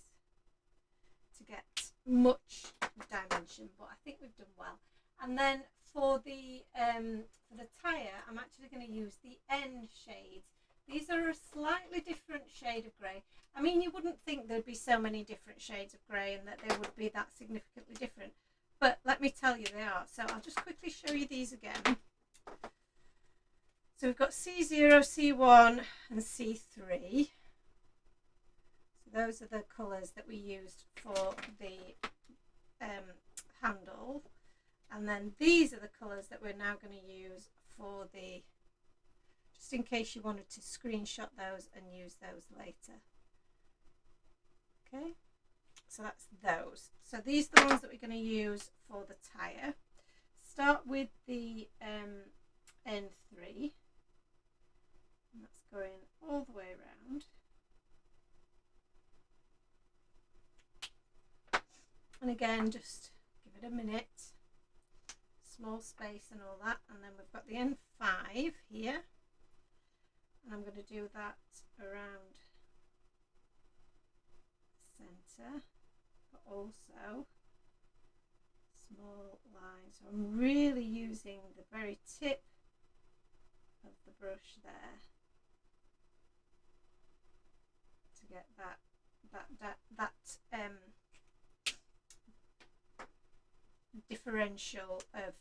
to get much dimension, but I think we've done well. And then for the tire, I'm actually going to use the N shades. These are a slightly different shade of grey. I mean, you wouldn't think there'd be so many different shades of grey and that they would be that significantly different, but let me tell you, they are. So I'll just quickly show you these again. So we've got C0, C1 and C3. So those are the colours that we used for the handle. And then these are the colours that we're now going to use for the, just in case you wanted to screenshot those and use those later. Okay, so that's those. So these are the ones that we're going to use for the tyre. Start with the N3. And that's going all the way around. And again, just give it a minute. Small space and all that. And then we've got the N5 here. And I'm going to do that around the centre, but also small lines. So I'm really using the very tip of the brush there to get that differential of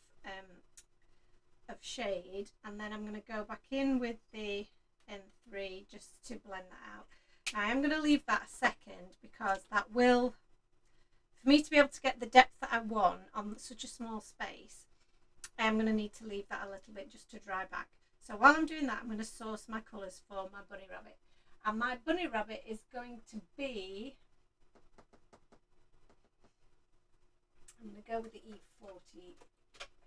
shade, and then I'm going to go back in with the N3 just to blend that out. Now I'm going to leave that a second because that will, for me to be able to get the depth that I want on such a small space, I'm going to need to leave that a little bit just to dry back. So while I'm doing that, I'm going to source my colours for my bunny rabbit. And my bunny rabbit is going to be, I'm going to go with the E40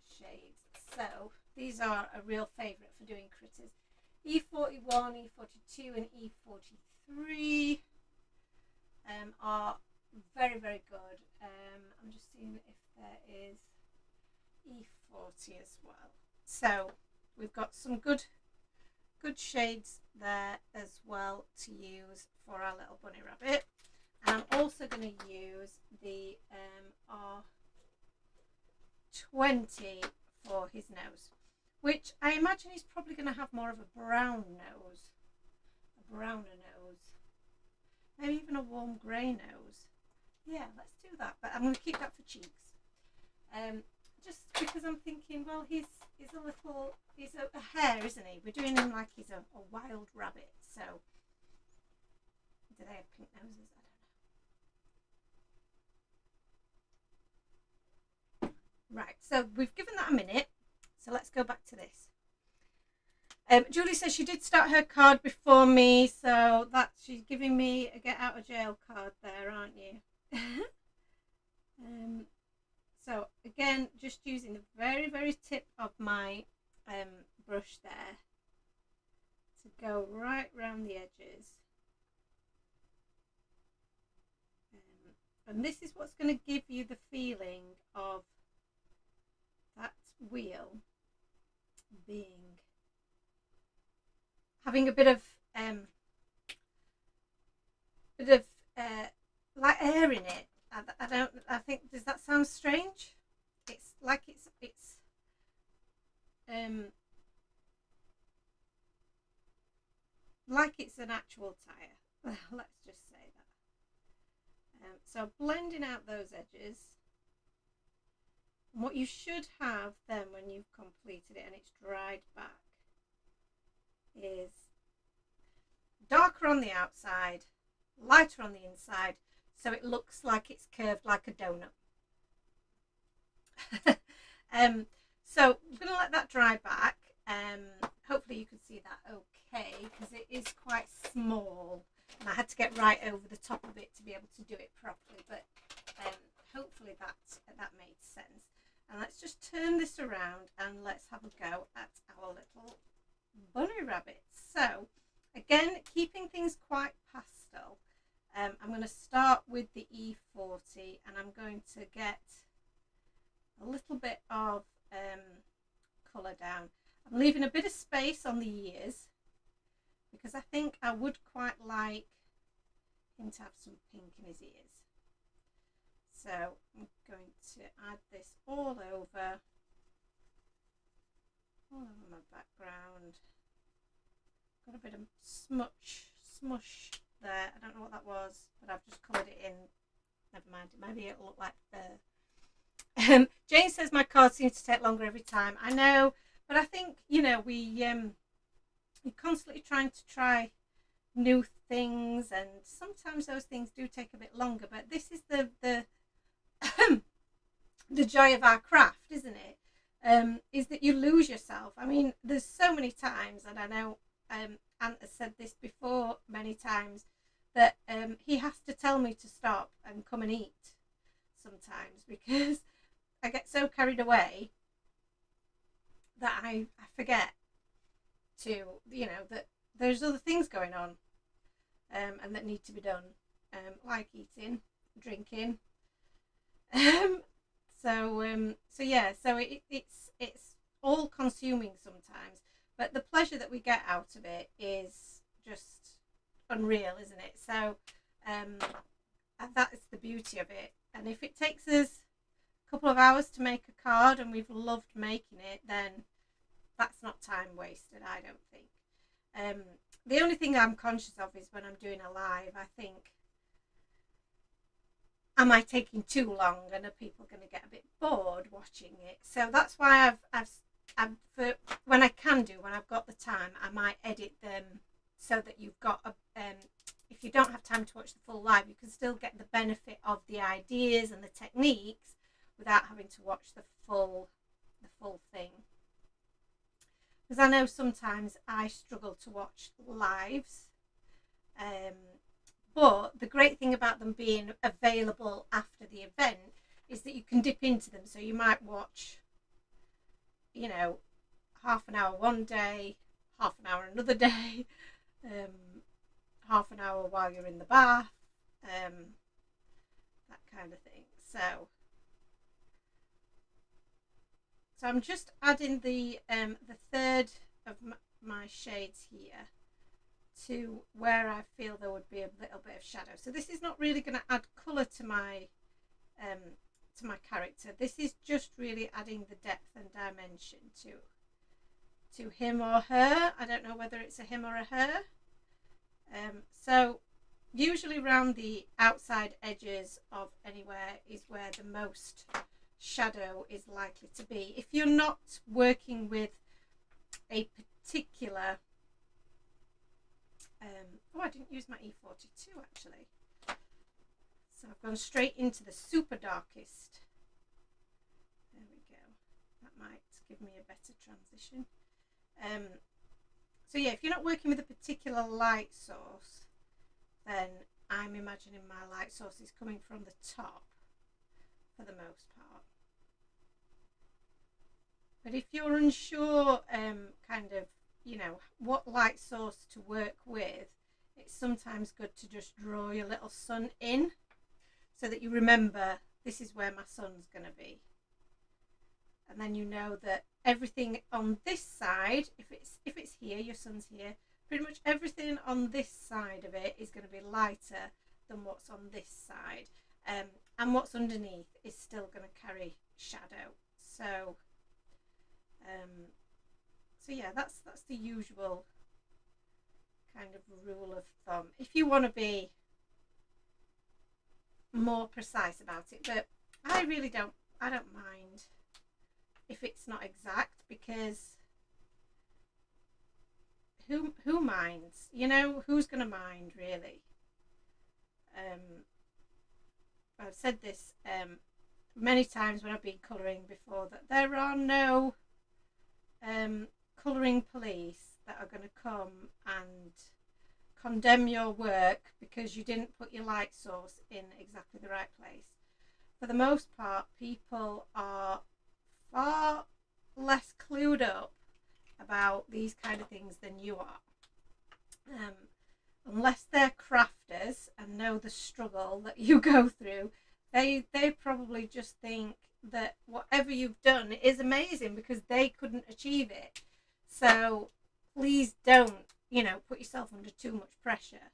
shades. So these are a real favourite for doing critters. E41, E42 and E43 are very, very good. I'm just seeing if there is E40 as well. So we've got some good shades there as well to use for our little bunny rabbit. And I'm also going to use the R20 for his nose, which I imagine he's probably going to have more of a brown nose, a browner nose, maybe even a warm grey nose. Yeah, let's do that, but I'm going to keep that for cheeks. just because I'm thinking, well, he's a hare, isn't he? We're doing him like he's a wild rabbit. So, do they have pink noses? I don't know. Right, so we've given that a minute. So let's go back to this. Julie says she did start her card before me, so that she's giving me a get out of jail card there, aren't you? So again, just using the very, very tip of my brush there to go right round the edges. And this is what's going to give you the feeling of that wheel having a bit of like air in it. I think, does that sound strange? It's like it's like it's an actual tire. Let's just say that. So blending out those edges. And what you should have then when you've completed it and it's dried back is darker on the outside, lighter on the inside, so it looks like it's curved like a donut. So I'm going to let that dry back. Hopefully you can see that okay, because it is quite small and I had to get right over the top of it to be able to do it properly, but hopefully that made sense. And let's just turn this around and let's have a go at our little bunny rabbit. So again, keeping things quite pastel, I'm going to start with the E40 and I'm going to get a little bit of colour down. I'm leaving a bit of space on the ears because I think I would quite like him to have some pink in his ears. So I'm going to add this all over my background. Got a bit of smush there. I don't know what that was, but I've just coloured it in. Never mind, maybe it'll look like fur. Jane says my card seems to take longer every time. I know, but I think, you know, we're constantly trying to try new things, and sometimes those things do take a bit longer, but this is the the joy of our craft, isn't it? Is that you lose yourself. I mean, there's so many times, and I know Ant has said this before many times, that he has to tell me to stop and come and eat sometimes because I get so carried away that I forget to, you know, that there's other things going on and that need to be done, like eating, drinking. So yeah, so it's all consuming sometimes, but the pleasure that we get out of it is just unreal, isn't it? So that is the beauty of it. And if it takes us a couple of hours to make a card and we've loved making it, then that's not time wasted, I don't think. The only thing I'm conscious of is when I'm doing a live, I think, am I taking too long and are people going to get a bit bored watching it? So that's why I've when I can do, when I've got the time, I might edit them so that you've got if you don't have time to watch the full live, you can still get the benefit of the ideas and the techniques without having to watch the full thing. Because I know sometimes I struggle to watch lives, but the great thing about them being available after the event is that you can dip into them. So you might watch, you know, half an hour one day, half an hour another day, half an hour while you're in the bath, that kind of thing. So I'm just adding the third of my shades here to where I feel there would be a little bit of shadow. So this is not really going to add colour to my character. This is just really adding the depth and dimension to him or her. I don't know whether it's a him or a her. So usually around the outside edges of anywhere is where the most shadow is likely to be. If you're not working with a particular oh, I didn't use my E42 actually, so I've gone straight into the super darkest. There we go, that might give me a better transition. So yeah, if you're not working with a particular light source, then I'm imagining my light source is coming from the top for the most part. But if you're unsure kind of, you know, what light source to work with, it's sometimes good to just draw your little sun in so that you remember this is where my sun's going to be. And then you know that everything on this side, if it's here, your sun's here, pretty much everything on this side of it is going to be lighter than what's on this side. And what's underneath is still going to carry shadow. So so yeah, that's the usual kind of rule of thumb. If you want to be more precise about it, but I don't mind if it's not exact, because who minds? You know, who's going to mind really? I've said this many times when I've been colouring before, that there are no colouring police that are going to come and condemn your work because you didn't put your light source in exactly the right place. For the most part, people are far less clued up about these kind of things than you are. Unless they're crafters and know the struggle that you go through, they probably just think that whatever you've done is amazing because they couldn't achieve it. So please don't, you know, put yourself under too much pressure.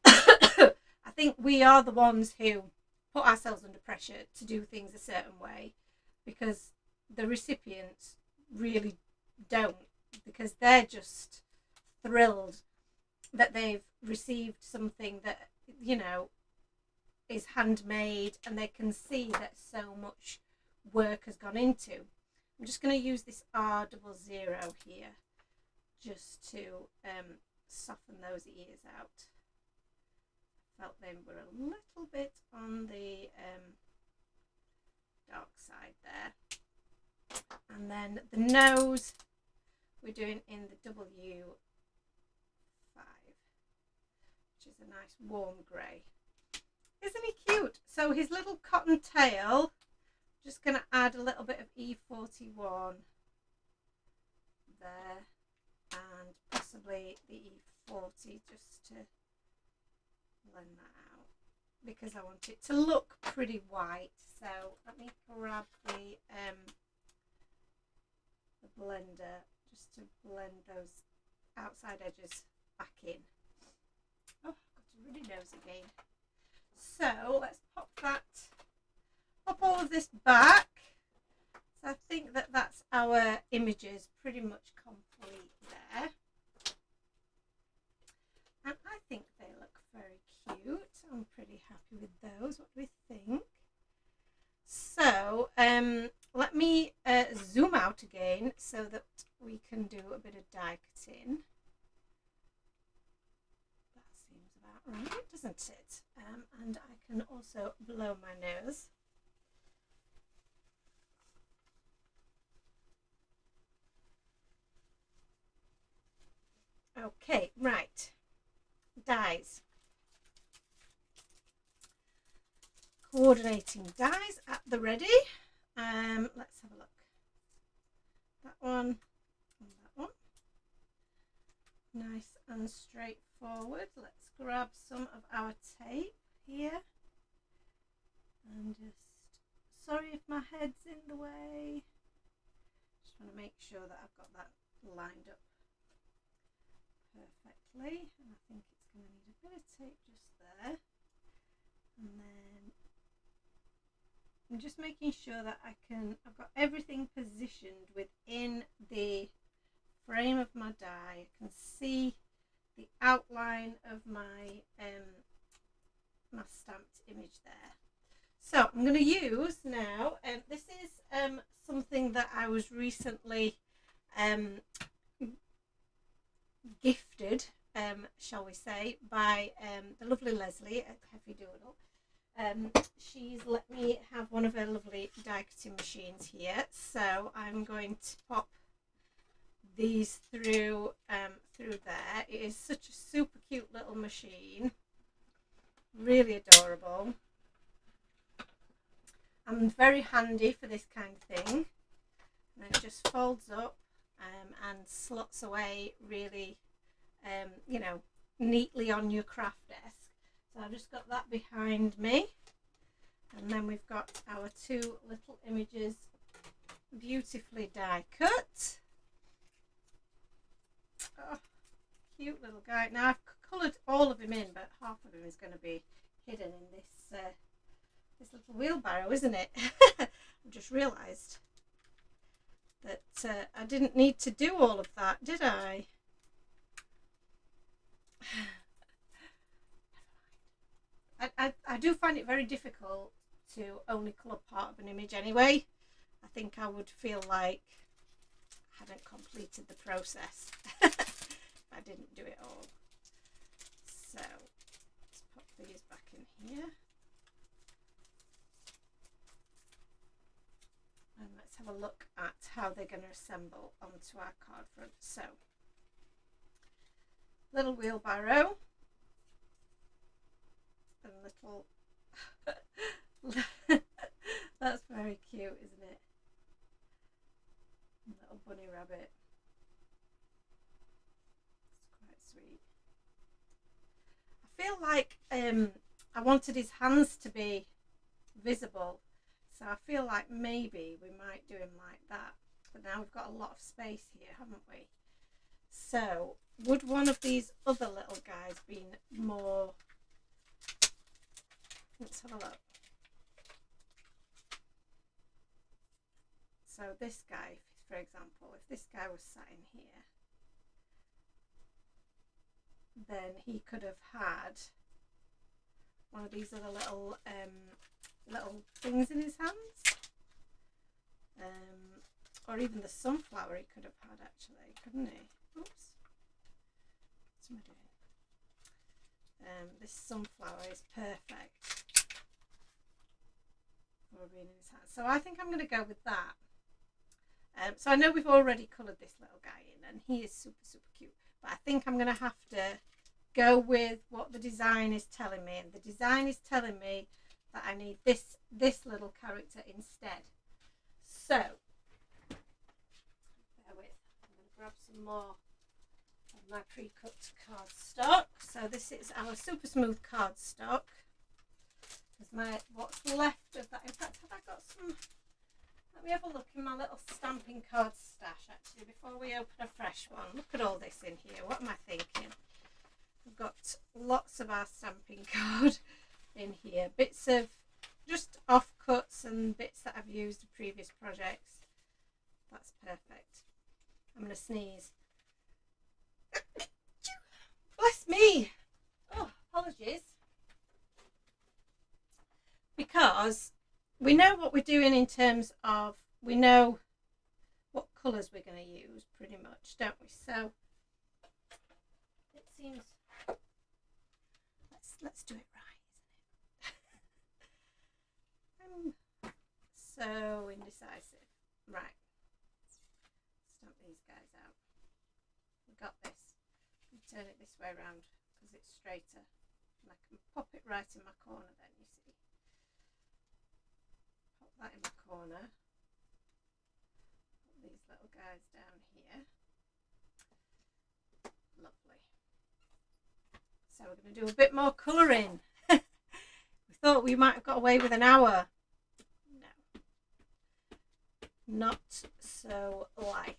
I think we are the ones who put ourselves under pressure to do things a certain way, because the recipients really don't, because they're just thrilled that they've received something that, you know, is handmade, and they can see that so much work has gone into. I'm just going to use this R00 here just to soften those ears out. Felt they were a little bit on the dark side there. And then the nose we're doing in the W5, which is a nice warm grey. Isn't he cute? So his little cotton tail, just going to add a little bit of E41 there, and possibly the E40 just to blend that out, because I want it to look pretty white. So let me grab the blender just to blend those outside edges back in. Oh, I've got a runny nose again. So let's pop all of this back. So I think that that's our images pretty much complete there. And I think they look very cute. I'm pretty happy with those. What do we think? So let me zoom out again so that we can do a bit of die cutting. That seems about right, doesn't it? And I can also blow my nose. Okay, right. Dies. Coordinating dies at the ready. Let's have a look. That one and that one. Nice and straightforward. Let's grab some of our tape here. And just, sorry if my head's in the way. Just want to make sure that I've got that lined up perfectly. And I think it's going to need a bit of tape just there. And then I'm just making sure that I've got everything positioned within the frame of my die. I can see the outline of my my stamped image there. So I'm going to use now, this is something that I was recently gifted, shall we say, by the lovely Leslie at Heavy Doodle. She's let me have one of her lovely die cutting machines here, so I'm going to pop these through there. It is such a super cute little machine, really adorable, and very handy for this kind of thing. And it just folds up and slots away really you know, neatly on your craft desk. So I've just got that behind me, and then we've got our two little images beautifully die cut. Oh, cute little guy. Now I've coloured all of him in, but half of him is going to be hidden in this this little wheelbarrow, isn't it? I've just realised that I didn't need to do all of that, did I? I do find it very difficult to only colour part of an image anyway. I think I would feel like I hadn't completed the process if I didn't do it all. So let's pop these back in here. And let's have a look at how they're going to assemble onto our card front. So, little wheelbarrow. And little that's very cute, isn't it? Little bunny rabbit. It's quite sweet. I feel like I wanted his hands to be visible, so I feel like maybe we might do him like that, but now we've got a lot of space here, haven't we? So would one of these other little guys be more... Let's have a look. So this guy, for example, if this guy was sat in here, then he could have had one of these other little little things in his hands, or even the sunflower he could have had, actually, couldn't he? Oops, what's am I doing? This sunflower is perfect. In his hand. So I think I'm going to go with that. So I know we've already coloured this little guy in, and he is super cute, but I think I'm going to have to go with what the design is telling me, and the design is telling me that I need this little character instead. So bear with, I'm going to grab some more of my pre-cut cardstock. So this is our super smooth cardstock. What's left of that, in fact, have I got some, let me have a look in my little stamping card stash actually before we open a fresh one. Look at all this in here, what am I thinking? I've got lots of our stamping card in here, bits of just offcuts and bits that I've used in previous projects. That's perfect. I'm going to sneeze. Bless me. Oh, apologies. Because we know what we're doing in terms of, we know what colours we're going to use pretty much, don't we? So it seems, let's do it right, isn't it? I'm so indecisive. Right, stamp these guys out. We've got this. Turn it this way around because it's straighter, and I can pop it right in my corner then, you see. Pop that in my corner. Put these little guys down here. Lovely. So we're going to do a bit more colouring. We thought we might have got away with an hour. No, not so likely.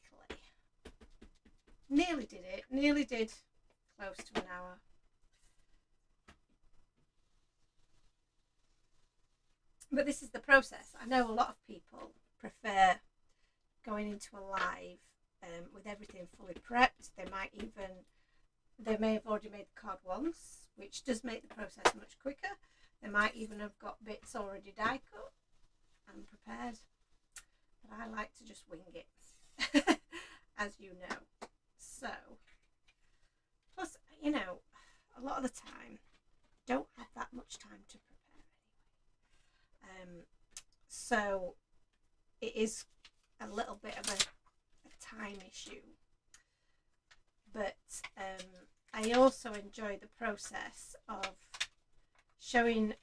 Nearly did it. Nearly did close to an hour. But this is the process. I know a lot of people prefer going into a live with everything fully prepped. They may have already made the card once, which does make the process much quicker. They might even have got bits already die cut and prepared, but I like to just wing it, as you know. So, plus, you know, a lot of the time, don't have that much time to prepare anyway. So it is a little bit of a time issue, but I also enjoy the process of showing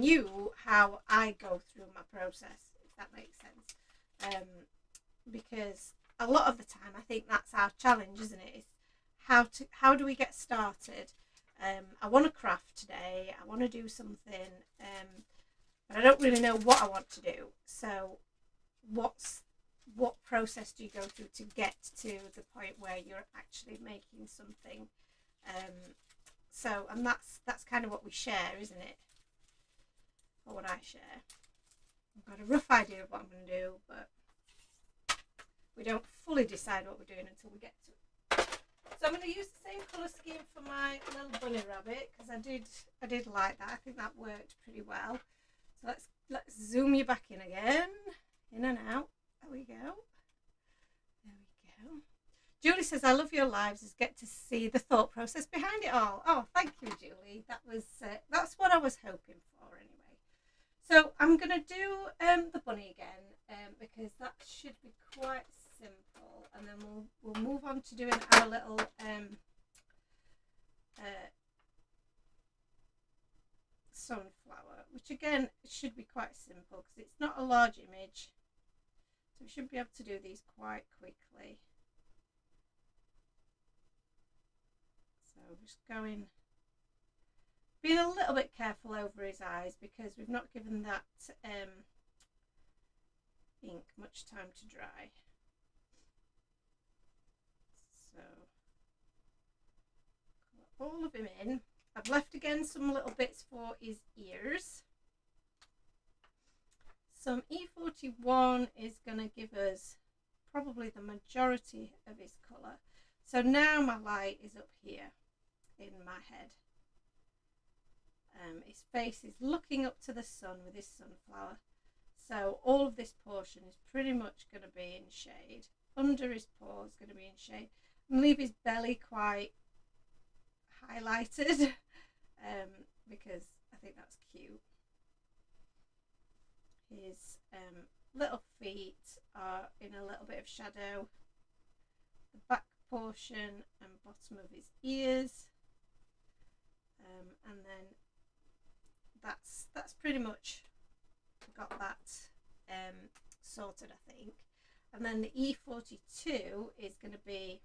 you how I go through my process, if that makes sense. Because a lot of the time I think that's our challenge, isn't it? It's how do we get started? I want to craft today, I want to do something, but I don't really know what I want to do. So what process do you go through to get to the point where you're actually making something? And that's kind of what we share, isn't it? Or what I share. I've got a rough idea of what I'm going to do, but we don't fully decide what we're doing until we get to it. So I'm going to use the same colour scheme for my little bunny rabbit, because I did like that. I think that worked pretty well. So let's zoom you back in again, in and out. There we go. There we go. Julie says, I love your lives, is get to see the thought process behind it all. Oh, thank you, Julie. That's what I was hoping for anyway. So I'm going to do the bunny again, because that should be quite simple, and then we'll move on to doing our little sunflower, which again should be quite simple because it's not a large image, so we should be able to do these quite quickly. So just being a little bit careful over his eyes, because we've not given that ink much time to dry. So put all of him in. I've left again some little bits for his ears. Some E41 is going to give us probably the majority of his colour. So now my light is up here in my head. His face is looking up to the sun with his sunflower. So all of this portion is pretty much going to be in shade. Under his paw is going to be in shade. And leave his belly quite highlighted, because I think that's cute. His little feet are in a little bit of shadow. The back portion and bottom of his ears, and then that's pretty much got that sorted, I think. And then the E42 is going to be,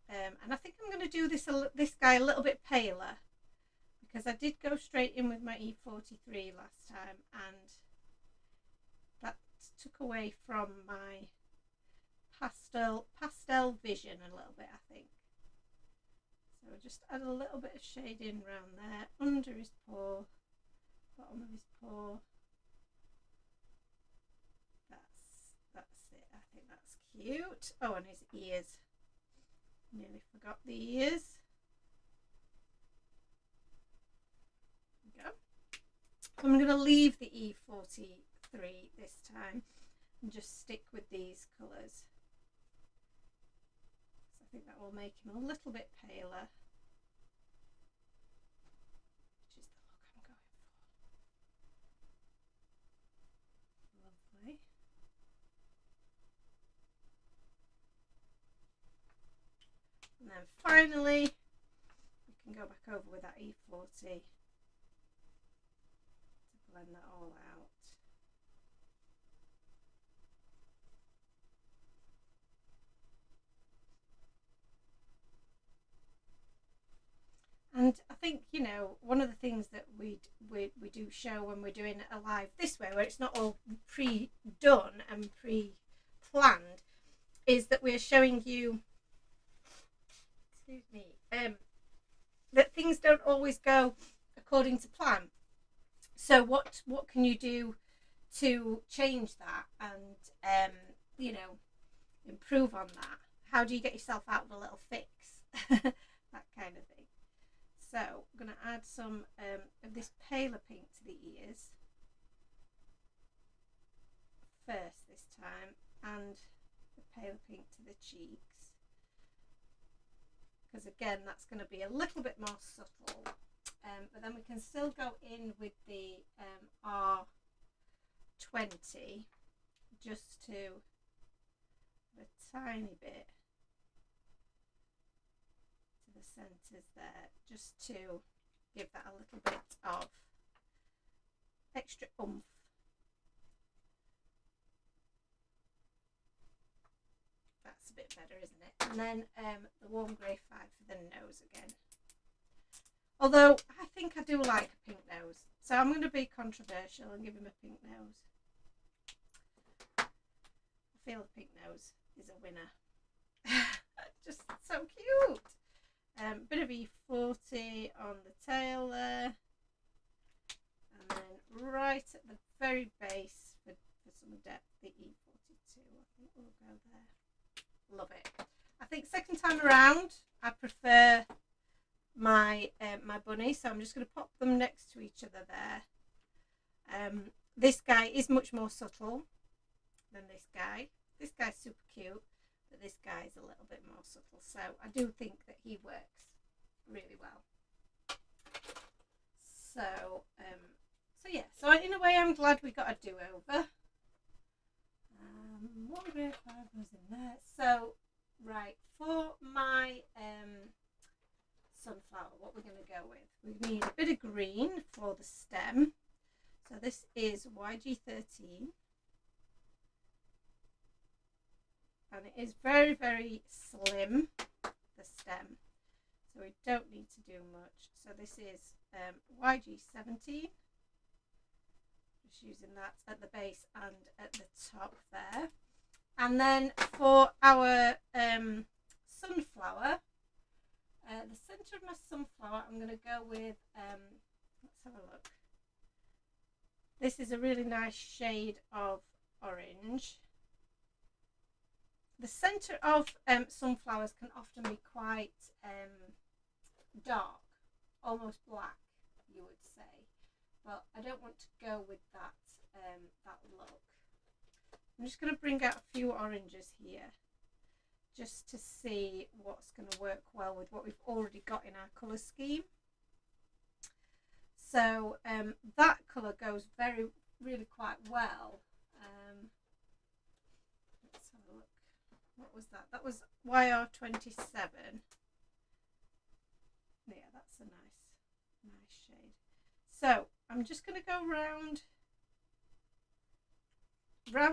and I think I'm going to do this guy a little bit paler, because I did go straight in with my E43 last time, and that took away from my pastel vision a little bit, I think. So just add a little bit of shading around there, under his paw, bottom of his paw. That's it. I think that's cute. Oh, and his ears. Nearly forgot the ears. There we go. I'm going to leave the E43 this time and just stick with these colours. So I think that will make him a little bit paler, which is the look I'm going for. Lovely. And then finally, we can go back over with that E40 to blend that all out. And I think, you know, one of the things that we do show when we're doing a live this way, where it's not all pre-done and pre-planned, is that we're showing you, excuse me, that things don't always go according to plan. So what can you do to change that and you know, improve on that? How do you get yourself out of a little fix? That kind of thing. So I'm going to add some of this paler pink to the ears first this time, and the paler pink to the cheeks, because again that's going to be a little bit more subtle, but then we can still go in with the R20 just to a tiny bit to the centres there, just to give that a little bit of extra oomph. That's a bit better, isn't it? And then the warm grey 5 for the nose again. Although I think I do like a pink nose, so I'm going to be controversial and give him a pink nose. I feel a pink nose is a winner. Just so cute. Bit of E40 on the tail there, and then right at the very base for some depth, the E42. I think we'll go there. Love it. I think second time around I prefer my my bunny, so I'm just going to pop them next to each other there. This guy is much more subtle than this guy. This guy's super cute, but this guy is a little bit more subtle, so I do think that he works really well. So so yeah, so in a way I'm glad we got a do-over. One grey 5 was in there. So right, for my sunflower, what we're going to go with, we need a bit of green for the stem, so this is YG13. And it is very, very slim, the stem, so we don't need to do much. So this is YG17, just using that at the base and at the top there. And then for our sunflower, the centre of my sunflower, I'm going to go with, let's have a look. This is a really nice shade of orange. The centre of sunflowers can often be quite dark, almost black, you would say, but I don't want to go with that that look. I'm just going to bring out a few oranges here, just to see what's going to work well with what we've already got in our colour scheme. So that colour goes really quite well. Let's have a look. What was that? That was YR27. Yeah, that's a nice shade. So I'm just going to go round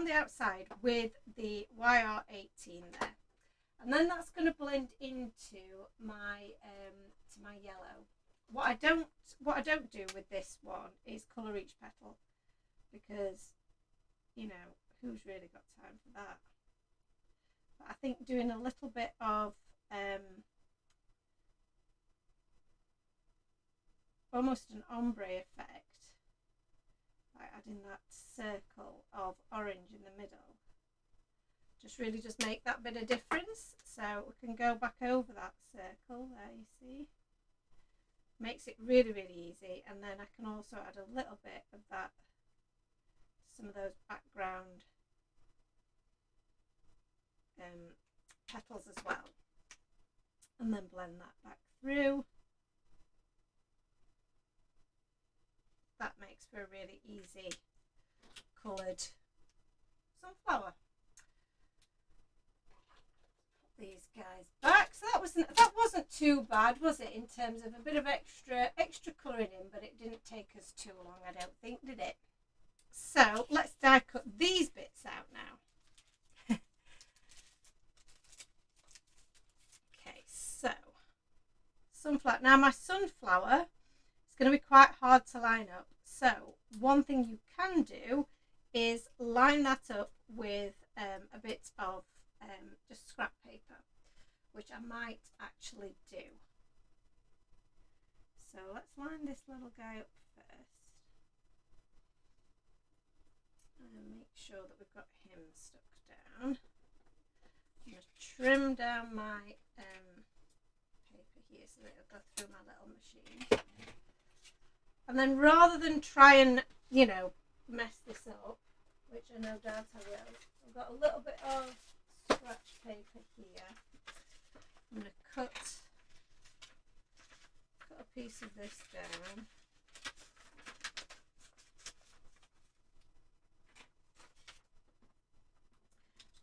the outside with the YR18 there, and then that's going to blend into my to my yellow. What I don't do with this one is colour each petal, because you know, who's really got time for that? But I think doing a little bit of almost an ombre effect by adding that circle of orange in the middle, just make that bit of difference. So we can go back over that circle there, you see, makes it really easy. And then I can also add a little bit of that, some of those background petals as well, and then blend that back through. That makes for a really easy coloured sunflower. Put these guys back. So that wasn't too bad, was it, in terms of a bit of extra colouring in, but it didn't take us too long, I don't think, did it? So let's die cut these bits out now. Okay, so sunflower. Now my sunflower, it's going to be quite hard to line up. So one thing you can do is line that up with a bit of just scrap paper, which I might actually do. So let's line this little guy up first and make sure that we've got him stuck down. I'm going to trim down my paper here so that it'll go through my little machine. And then rather than try and, you know, mess this up, which I no doubt I will, I've got a little bit of scratch paper here. I'm going to cut a piece of this down.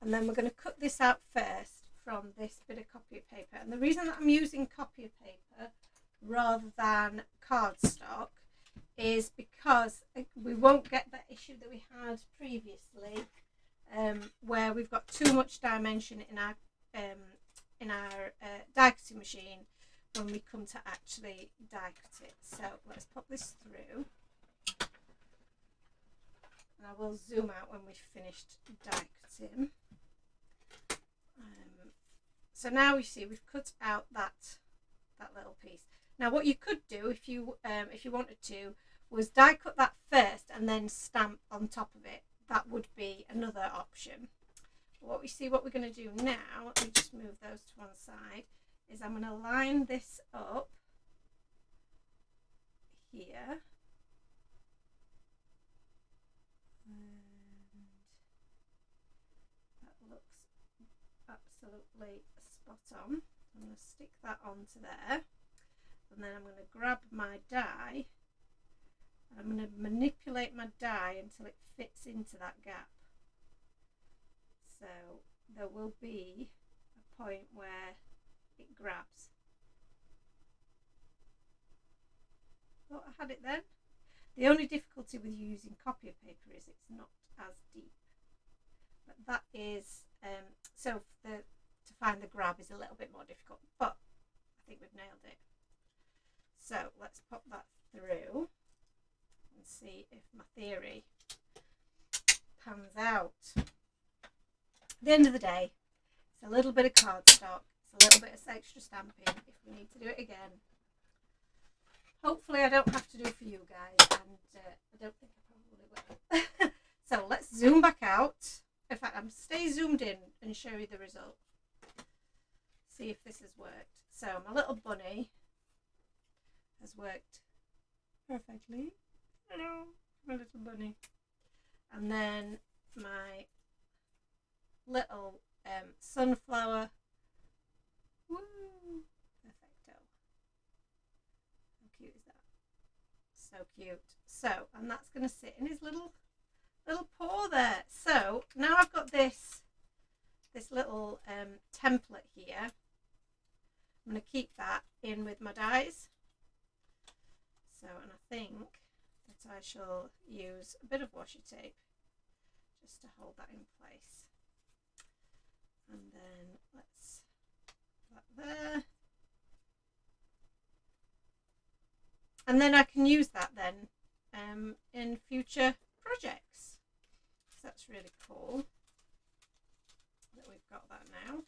And then we're going to cut this out first from this bit of copy paper. And the reason that I'm using copy paper rather than cardstock is because we won't get that issue that we had previously, where we've got too much dimension in our die cutting machine when we come to actually die cut it. So let's pop this through, and I will zoom out when we've finished die cutting. So now we see we've cut out that little piece. Now what you could do if you wanted to was die cut that first and then stamp on top of it. That would be another option. But what we're going to do now, let me just move those to one side, is I'm going to line this up here. And that looks absolutely spot on. I'm going to stick that onto there, and then I'm going to grab my die and I'm going to manipulate my die until it fits into that gap. So there will be a point where it grabs. Thought I had it then. The only difficulty with using copy paper is it's not as deep, but that is so to find the grab is a little bit more difficult, but I think we've nailed it. So let's pop that through and see if my theory pans out. At the end of the day, it's a little bit of cardstock, it's a little bit of extra stamping if we need to do it again. Hopefully I don't have to do it for you guys, and I don't think I probably will. So let's zoom back out. In fact, I'm stay zoomed in and show you the result. See if this has worked. So my little bunny has worked perfectly. Hello, my little bunny. And then my little sunflower. Woo! Perfecto. How cute is that? So cute. So, and that's going to sit in his little paw there. So now I've got this little template here. I'm going to keep that in with my dies. So, and I think that I shall use a bit of washi tape just to hold that in place. And then let's put that there. And then I can use that then in future projects. So that's really cool that we've got that now.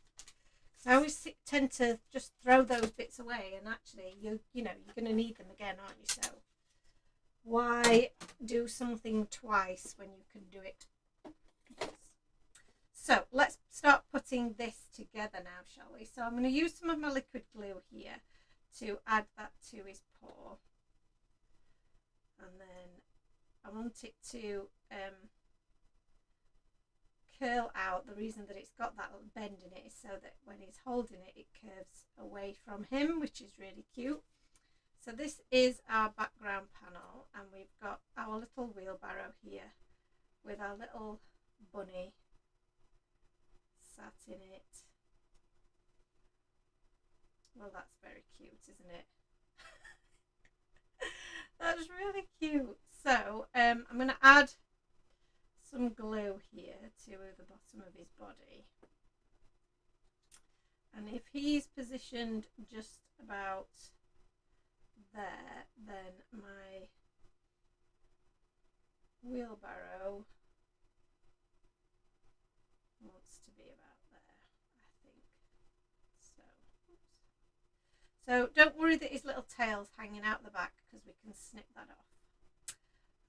So I always tend to just throw those bits away, and actually you know you're going to need them again, aren't you? So why do something twice when you can do it once? So let's start putting this together now, shall we? So I'm going to use some of my liquid glue here to add that to his paw, and then I want it to curl out. The reason that it's got that little bend in it is so that when he's holding it, it curves away from him, which is really cute. So this is our background panel, and we've got our little wheelbarrow here with our little bunny sat in it. Well, that's very cute, isn't it? That's really cute. So I'm going to add some glue here to the bottom of his body, and if he's positioned just about there, then my wheelbarrow wants to be about there, I think. So don't worry that his little tail's hanging out the back, because we can snip that off.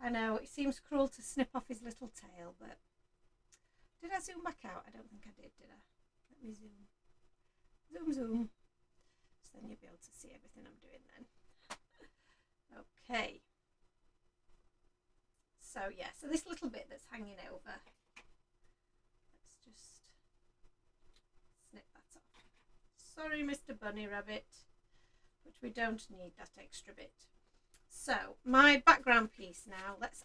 I know it seems cruel to snip off his little tail, but did I zoom back out? I don't think I did I? Let me zoom. Zoom. So then you'll be able to see everything I'm doing then. Okay, yeah, so this little bit that's hanging over, let's just snip that off. Sorry, Mr. Bunny Rabbit, but we don't need that extra bit. So my background piece now, let's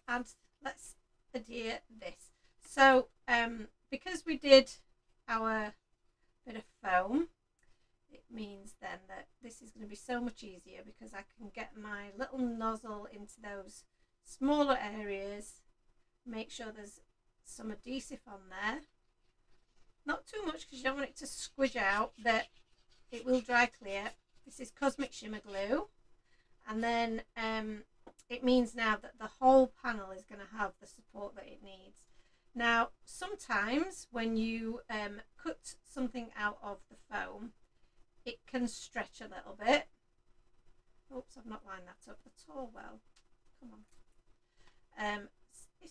adhere this. So because we did our bit of foam, it means then that this is going to be so much easier because I can get my little nozzle into those smaller areas, make sure there's some adhesive on there, not too much because you don't want it to squish out, but it will dry clear. This is Cosmic Shimmer Glue, and then it means now that the whole panel is going to have the support that it needs. Now sometimes when you cut something out of the foam, it can stretch a little bit. Oops, I've not lined that up at all well. Come on.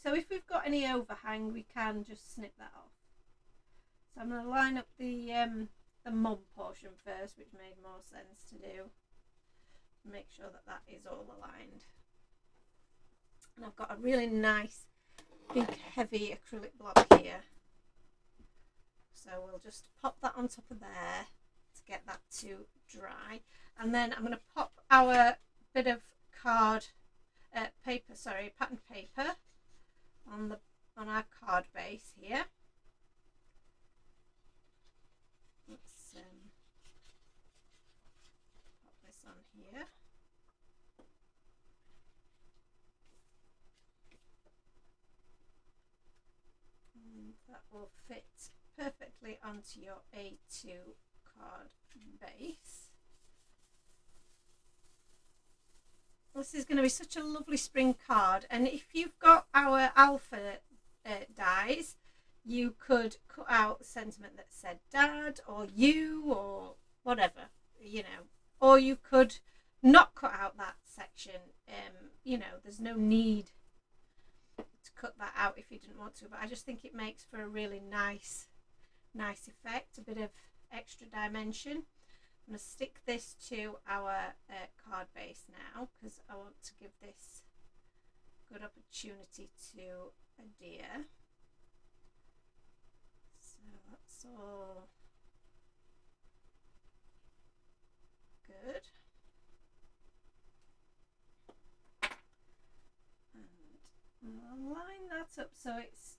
So if we've got any overhang, we can just snip that off. So I'm going to line up the mum portion first, which made more sense to do. Make sure that that is all aligned. And I've got a really nice, big, heavy acrylic block here. So we'll just pop that on top of there to get that to dry. And then I'm going to pop our bit of pattern paper on our card base here. Let's pop this on here. And that will fit perfectly onto your A2 card base. This is going to be such a lovely spring card, and if you've got our alpha dies, you could cut out sentiment that said dad or you or whatever, you know, or you could not cut out that section. You know, there's no need to cut that out if you didn't want to, but I just think it makes for a really nice effect, a bit of extra dimension. I'm going to stick this to our card base now because I want to give this good opportunity to adhere. So that's all good. And I'll line that up so it's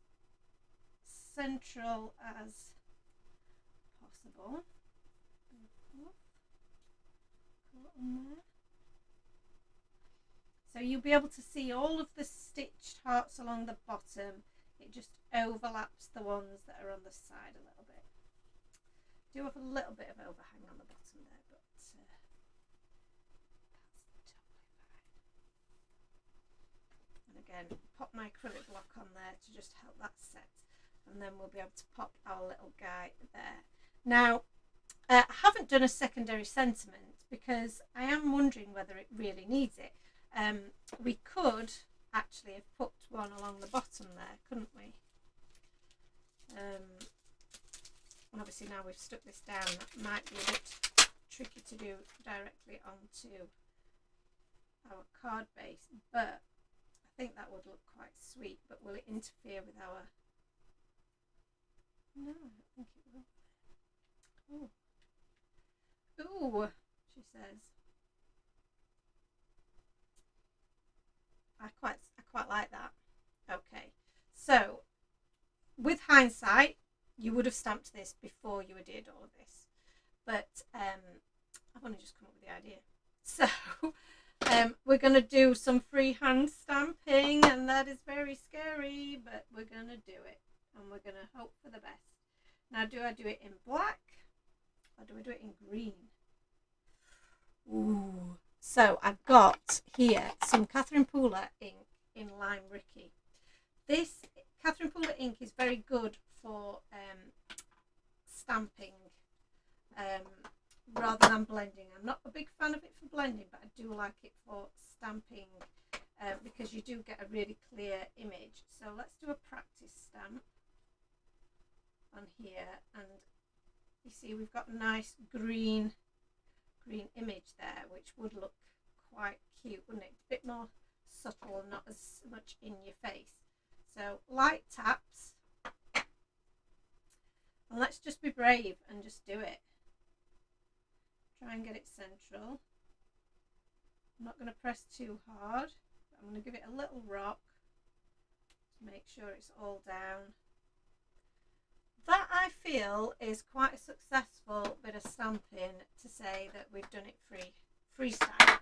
central as possible. So you'll be able to see all of the stitched hearts along the bottom. It just overlaps the ones that are on the side a little bit. Do have a little bit of overhang on the bottom there, but that's totally fine. And again, pop my acrylic block on there to just help that set, and then we'll be able to pop our little guy there. Now I haven't done a secondary sentiment because I am wondering whether it really needs it. We could actually have put one along the bottom there, couldn't we? And obviously now we've stuck this down, that might be a bit tricky to do directly onto our card base, but I think that would look quite sweet. But will it interfere with our... No, I don't think it will. Oh. Ooh, she says. I quite like that. Okay, so with hindsight, you would have stamped this before you did all of this, but I've only just come up with the idea. So we're going to do some freehand stamping, and that is very scary, but we're going to do it, and we're going to hope for the best. Now, do I do it in black or do I do it in green? Ooh. So I've got here some Catherine Pooler ink in Lime Ricky. This Catherine Pooler ink is very good for stamping rather than blending. I'm not a big fan of it for blending, but I do like it for stamping because you do get a really clear image. So let's do a practice stamp on here, and you see we've got a nice green image there, which would look quite cute, wouldn't it? A bit more subtle and not as much in your face. So light taps, and let's just be brave and just do it. Try and get it central. I'm not going to press too hard, but I'm going to give it a little rock to make sure it's all down. That, I feel, is quite a successful bit of stamping to say that we've done it freestyle.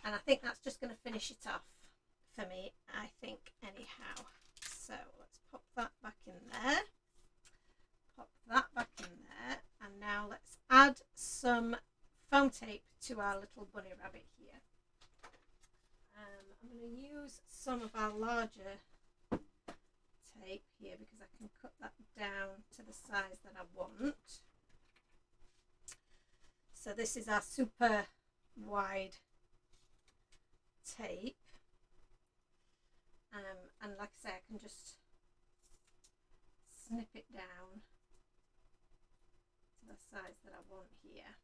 And I think that's just going to finish it off for me, I think, anyhow. So let's pop that back in there. Pop that back in there. And now let's add some foam tape to our little bunny rabbit here. I'm going to use some of our larger tape here because I can cut that down to the size that I want. So this is our super wide tape, and like I say, I can just snip it down to the size that I want here,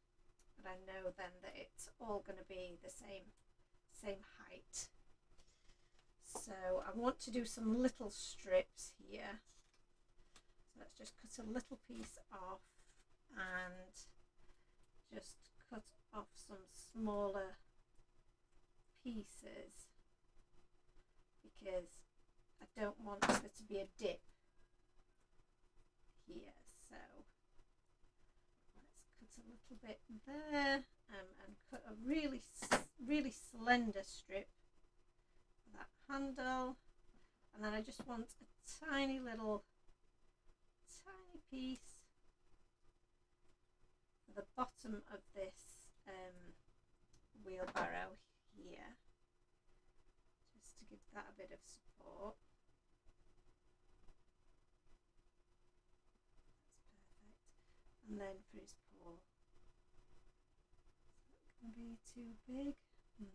but I know then that it's all going to be the same height. So I want to do some little strips here, so let's just cut a little piece off and just cut off some smaller pieces because I don't want there to be a dip here. So let's cut a little bit there, and cut a really slender strip for that handle, and then I just want a tiny piece for the bottom of this wheelbarrow here, just to give that a bit of support. That's perfect. And then for his paw, is that going to be too big? Maybe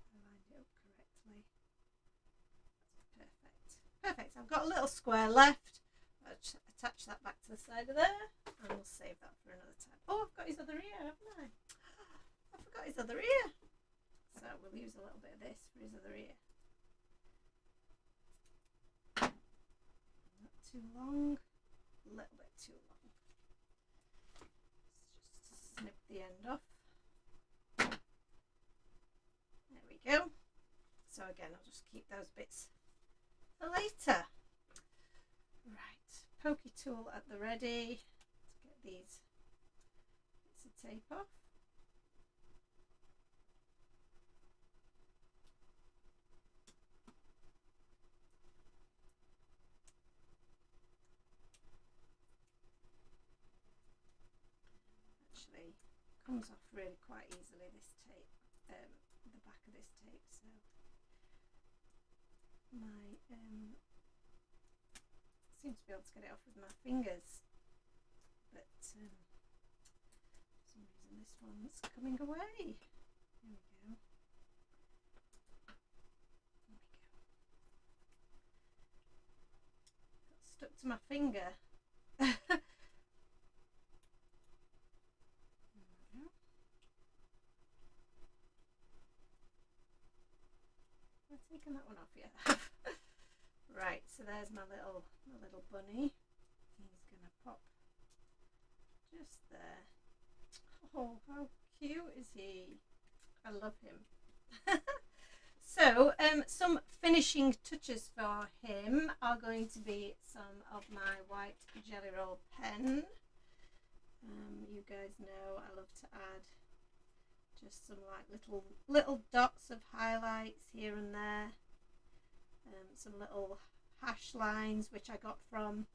I lined it up correctly. That's perfect. Perfect. I've got a little square left. I'll attach that back to the side of there, and we'll save that for another time. Oh, I've got his other ear, haven't I? I forgot his other ear. So we'll use a little bit of this for his other ear. Not too long, a little bit too long. Let's just snip the end off. There we go. So again, I'll just keep those bits for later. Right, pokey tool at the ready to get these bits of tape off. Actually, comes off really quite easily, this tape, the back of this tape. So my seem to be able to get it off with my fingers, but for some reason this one's coming away. There we go. There we go. Got stuck to my finger. I've taken that one off yet. Right, so there's my little bunny. He's gonna pop just there. Oh, how cute is he? I love him. So some finishing touches for him are going to be some of my white Jelly Roll pen. You guys know I love to add just some like little dots of highlights here and there. Some little hash lines which I got from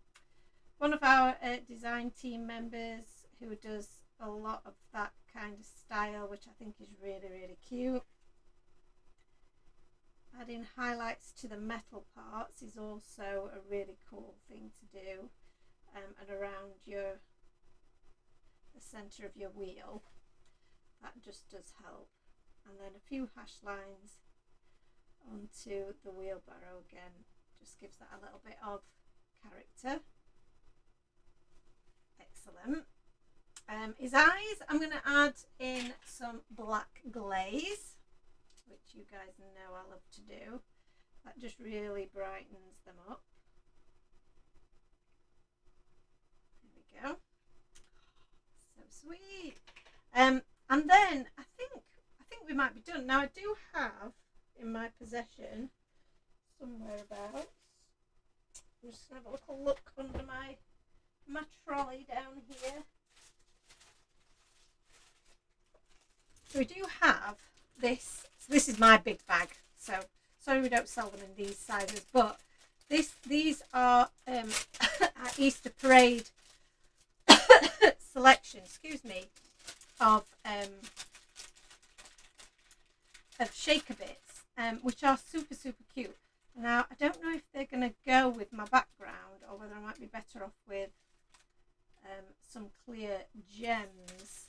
one of our design team members who does a lot of that kind of style, which I think is really cute. Adding highlights to the metal parts is also a really cool thing to do, and around the center of your wheel. That just does help. And then a few hash lines onto the wheelbarrow again, just gives that a little bit of character. Excellent. His eyes, I'm going to add in some black glaze, which you guys know I love to do. That just really brightens them up. There we go. So sweet. And then I think we might be done. Now I do have in my possession somewhere about. I'm just gonna have a little look under my trolley down here. So we do have this. So this is my big bag. So sorry we don't sell them in these sizes, but these are at Easter Parade selection. Excuse me, of shaker bits, which are super cute. Now I don't know if they're going to go with my background or whether I might be better off with some clear gems,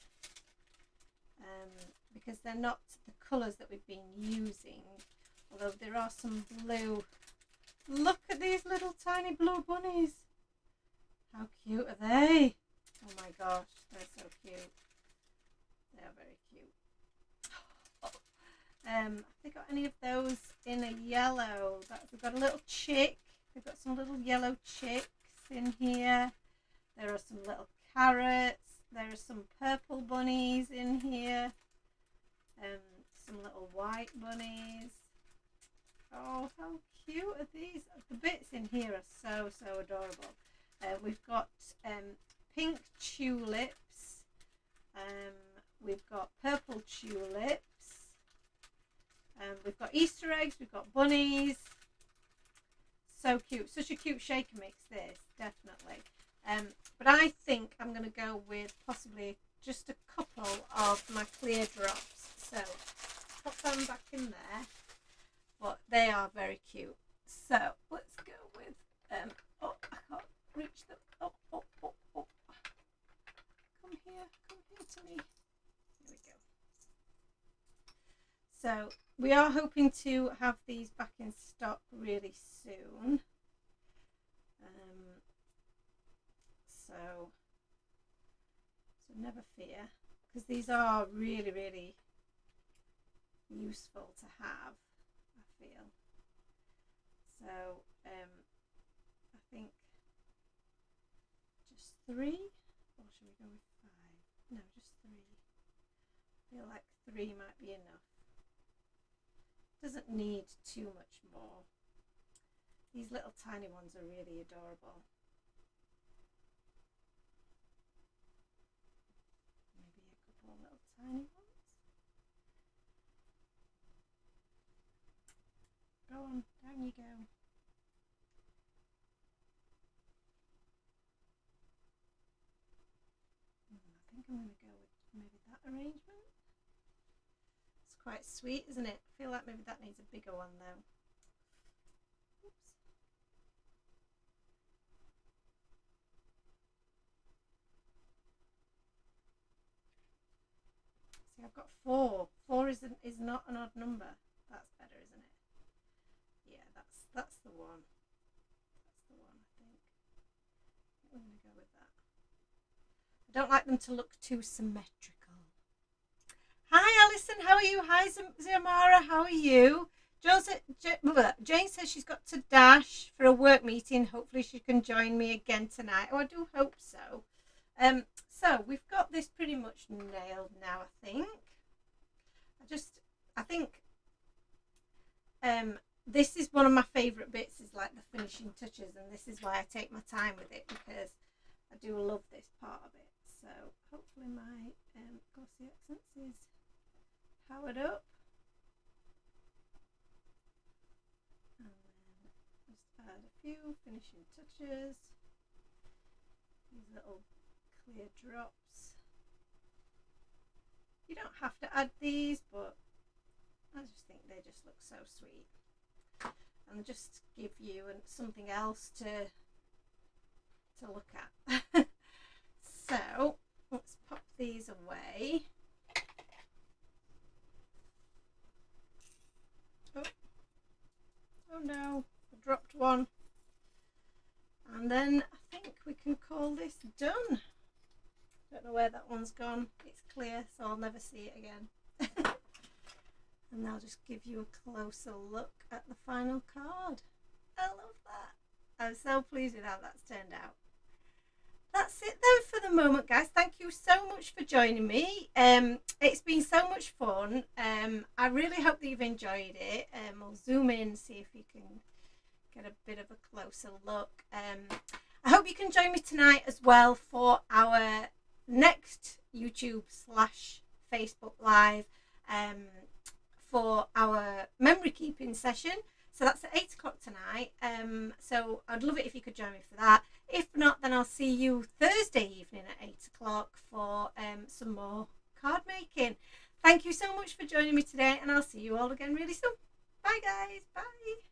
because they're not the colours that we've been using, although there are some blue. Look at these little tiny blue bunnies. How cute are they? Oh my gosh, they're so cute. They are very cute. Have they got any of those in a yellow? We've got a little chick. We've got some little yellow chicks in here. There are some little carrots. There are some purple bunnies in here. Some little white bunnies. Oh, how cute are these? The bits in here are so adorable. We've got pink tulips. We've got purple tulips. We've got Easter eggs. We've got bunnies. So cute. Such a cute shaker mix, this, definitely. But I think I'm going to go with possibly just a couple of my clear drops. So pop them back in there. But they are very cute. So let's go with oh, I can't reach them. Oh. Come here to me. There we go. So we are hoping to have these back in stock really soon. So never fear, because these are really useful to have, I feel. So I think just 3, or should we go with 5? No, just 3. I feel like 3 might be enough. Doesn't need too much more. These little tiny ones are really adorable. Maybe a couple of little tiny ones. Go on, down you go. I think I'm going to go with maybe that arrangement. It's quite sweet, isn't it? I feel like maybe that needs a bigger one though. Oops. See, I've got 4. 4 is not an odd number. That's better, isn't it? Yeah, that's the one. That's the one, I think. I'm going to go with that. I don't like them to look too symmetrical. Hi Alison, how are you? Hi Ziamara, how are you? Jane says she's got to dash for a work meeting. Hopefully she can join me again tonight. Oh, I do hope so. So we've got this pretty much nailed now, I think. I think this is one of my favourite bits, is like the finishing touches, and this is why I take my time with it, because I do love this part of it. So hopefully my glossy accents is powered up. And then just add a few finishing touches. These little clear drops. You don't have to add these, but I just think they just look so sweet. And just give you something else to look at. So let's pop these away. Oh no, I dropped one. And then I think we can call this done. Don't know where that one's gone. It's clear, so I'll never see it again. And I'll just give you a closer look at the final card. I love that. I'm so pleased with how that's turned out. That's it then for the moment, guys. Thank you so much for joining me. It's been so much fun. I really hope that you've enjoyed it. I'll zoom in and see if you can get a bit of a closer look. I hope you can join me tonight as well for our next YouTube/Facebook Live for our memory keeping session. So that's at 8 o'clock tonight. So I'd love it if you could join me for that. If not, then I'll see you Thursday evening at 8 o'clock for some more card making. Thank you so much for joining me today, and I'll see you all again really soon. Bye, guys. Bye.